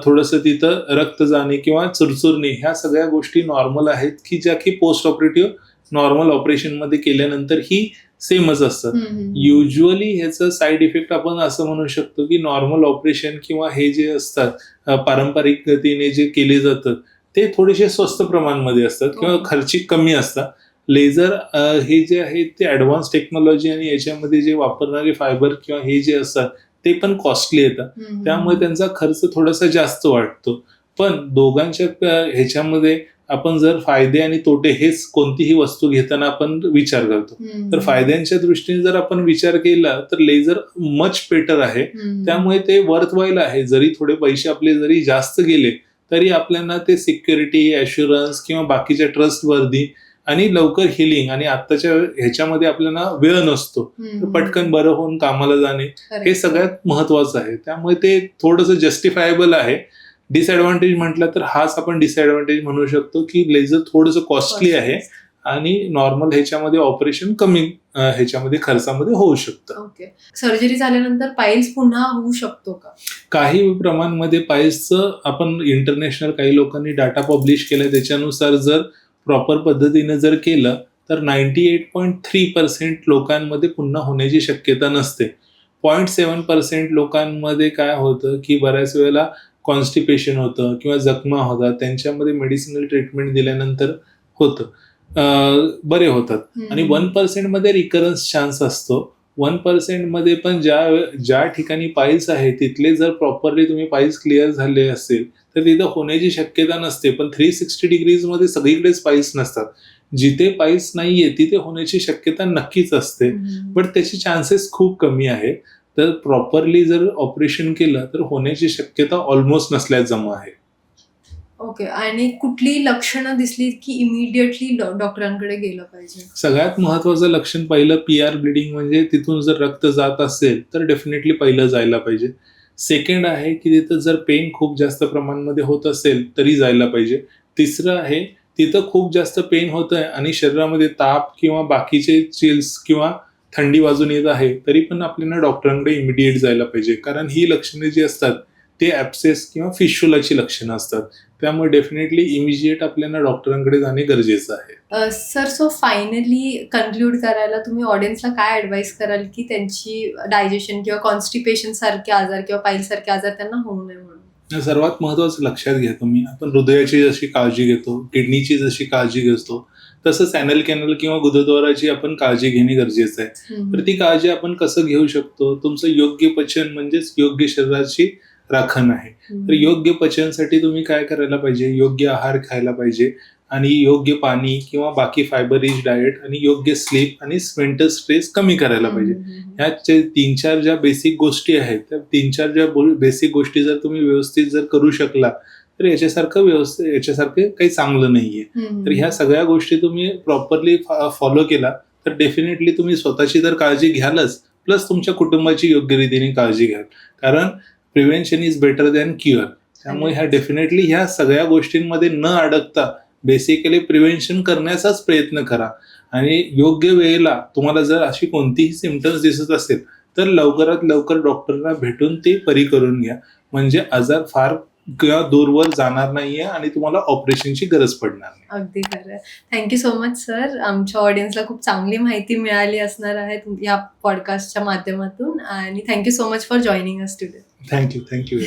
थोडंसं तिथं रक्त जाणे किंवा चुरचुरणे ह्या सगळ्या गोष्टी नॉर्मल आहेत की ज्या की पोस्ट ऑपरेटिव्ह नॉर्मल ऑपरेशन मध्ये केल्यानंतर ही सेमच असतात. युजली ह्याचं साईड इफेक्ट आपण असं म्हणू शकतो की नॉर्मल ऑपरेशन किंवा हे जे असतात पारंपरिक गतीने जे केले जातात ते थोडेसे स्वस्त प्रमाणामध्ये असतात किंवा खर्चिक कमी असतात. लेझर हे जे आहे ते ऍडव्हान्स टेक्नॉलॉजी आणि याच्यामध्ये जे वापरणारे फायबर किंवा हे जे असतात ते पण कॉस्टली येतात. त्यामुळे त्यांचा खर्च थोडासा जास्त वाटतो. पण दोघांच्या ह्याच्यामध्ये आपण जर फायदे आणि तोटे हेच कोणतीही वस्तू घेताना आपण विचार करतो, तर फायद्यांच्या दृष्टीने जर आपण विचार केला तर लेझर मच बेटर आहे. त्यामुळे ते वर्थवाईल आहे. जरी थोडे पैसे आपले जरी जास्त गेले तरी आपल्याला ते सिक्युरिटी, ॲश्युरन्स किंवा बाकीच्या ट्रस्टवर्दी आणि लवकर हिलिंग आणि आत्ताच्या ह्याच्यामध्ये आपल्याला वेळ नसतो तर पटकन बरं होऊन कामाला जाणे हे सगळ्यात महत्वाचं आहे. त्यामुळे ते थोडंसं जस्टिफायबल आहे. डिसएडव्हान्टेज म्हटलं तर हाच आपण डिसएडव्हान्टेज म्हणू शकतो की लेझर थोडंसं कॉस्टली आहे आणि नॉर्मल ह्याच्यामध्ये ऑपरेशन कमी ह्याच्यामध्ये खर्चामध्ये होऊ शकतं. ओके. सर्जरी झाल्यानंतर पाईल्स पुन्हा होऊ शकतो का? काही प्रमाणामध्ये पाईल्सचं आपण इंटरनॅशनल काही लोकांनी डाटा पब्लिश केला त्याच्यानुसार जर प्रॉपर पद्धतीने जर केलं तर 98.3% लोकांमध्ये पुन्हा होण्याची शक्यता नसते. 0.7% लोकांमध्ये काय होतं की बऱ्याच वेळेला कॉन्स्टिपेशन होतं किंवा जखमा होतात, त्यांच्यामध्ये मेडिसिनल ट्रीटमेंट दिल्यानंतर होतं, बरे होतात. आणि 1% मध्ये रिकरन्स चान्स असतो. 1% मध्ये पण ज्या ठिकाणी पाईल्स आहे तिथले जर प्रॉपरली तुम्ही पाईल्स क्लिअर झाले असेल तर तिथं होण्याची शक्यता नसते. पण 360 डिग्रीज मध्ये सगळीकडेच पाईल्स नसतात. जिथे पाईल्स नाहीये तिथे होण्याची शक्यता नक्कीच असते, पण त्याची चान्सेस खूप कमी आहे. तर प्रॉपरली जर ऑपरेशन केलं तर होण्याची शक्यता ऑलमोस्ट नसल्याजमा आहे. ओके. आणि कुठली लक्षणं दिसली की इमिडिएटली डॉक्टरांकडे गेलं पाहिजे? सगळ्यात महत्वाचं लक्षण पहिलं PR ब्लिडिंग, म्हणजे तिथून जर रक्त जात असेल तर डेफिनेटली पहिलं जायला पाहिजे. सेकंड आहे की तिथं जर पेन खूप जास्त प्रमाणामध्ये होत असेल तरी जायला पाहिजे. तिसरं आहे तिथं खूप जास्त पेन होत आहे आणि शरीरामध्ये ताप किंवा बाकीचे चिल्स किंवा थंडी वाजून येत आहे तरी पण आपल्याला डॉक्टरांकडे इमिडिएट जायला पाहिजे, कारण ही लक्षणे जी असतात ते ॲप्सेस किंवा फिशुलाची लक्षणं असतात. त्यामुळे डेफिनेटली इमिजिएट आपल्याला डॉक्टरांकडे जाणे गरजेचं आहे. सर, सो फायनली कन्क्लूड करायला तुम्ही ऑडियन्सला काय ऍडवाइस कराल की त्यांची डायजेशन किंवा कॉन्स्टिपेशन सारखे आजार किंवा पाईल सारखे आजार त्यांना होऊ नये म्हणून? सर्वात महत्वाचं लक्षात घ्या तुम्ही, आपण हृदयाची जशी काळजी घेतो, किडनीची जशी काळजी घेतो, तसंच ॲनल कॅनल किंवा गुदद्वाराची आपण काळजी घेणे गरजेचं आहे. तर ती काळजी आपण कसं घेऊ शकतो? तुमचं योग्य पचन म्हणजेच योग्य शरीराची राखण आहे. तर योग्य पचनसाठी तुम्ही काय करायला पाहिजे, योग्य आहार खायला पाहिजे आणि योग्य पाणी किंवा बाकी फायबर रिच डाएट आणि योग्य स्लीप आणि मेंटल स्ट्रेस कमी करायला पाहिजे. ह्या 3-4 ज्या बेसिक गोष्टी आहेत, त्या 3-4 ज्या बेसिक गोष्टी जर तुम्ही व्यवस्थित जर करू शकला तर याच्यासारखं काही चांगलं नाहीये. तर ह्या सगळ्या गोष्टी तुम्ही प्रॉपरली फॉलो केला तर डेफिनेटली तुम्ही स्वतःची तर काळजी घ्यालच, प्लस तुमच्या कुटुंबाची योग्य रीतीने काळजी घ्याल. कारण prevention is better than cure. त्यामुळे ह्या डेफिनेटली ह्या सगळ्या गोष्टींमध्ये न अडकता बेसिकली प्रिव्हेन्शन करण्याचाच प्रयत्न करा. आणि योग्य वेळेला तुम्हाला जर अशी कोणतीही सिम्पटम्स दिसत असेल तर लवकरात लवकर डॉक्टरला भेटून ते बरी करून घ्या. म्हणजे आजार फार किंवा दूरवर जाणार नाहीये आणि तुम्हाला ऑपरेशनची गरज पडणार नाही. अगदी खरं. Thank you so much sir. आमच्या ऑडियन्सला खूप चांगली माहिती मिळाली असणार आहे या पॉडकास्टच्या माध्यमातून आणि thank you so much for joining us today. Thank you. Thank you.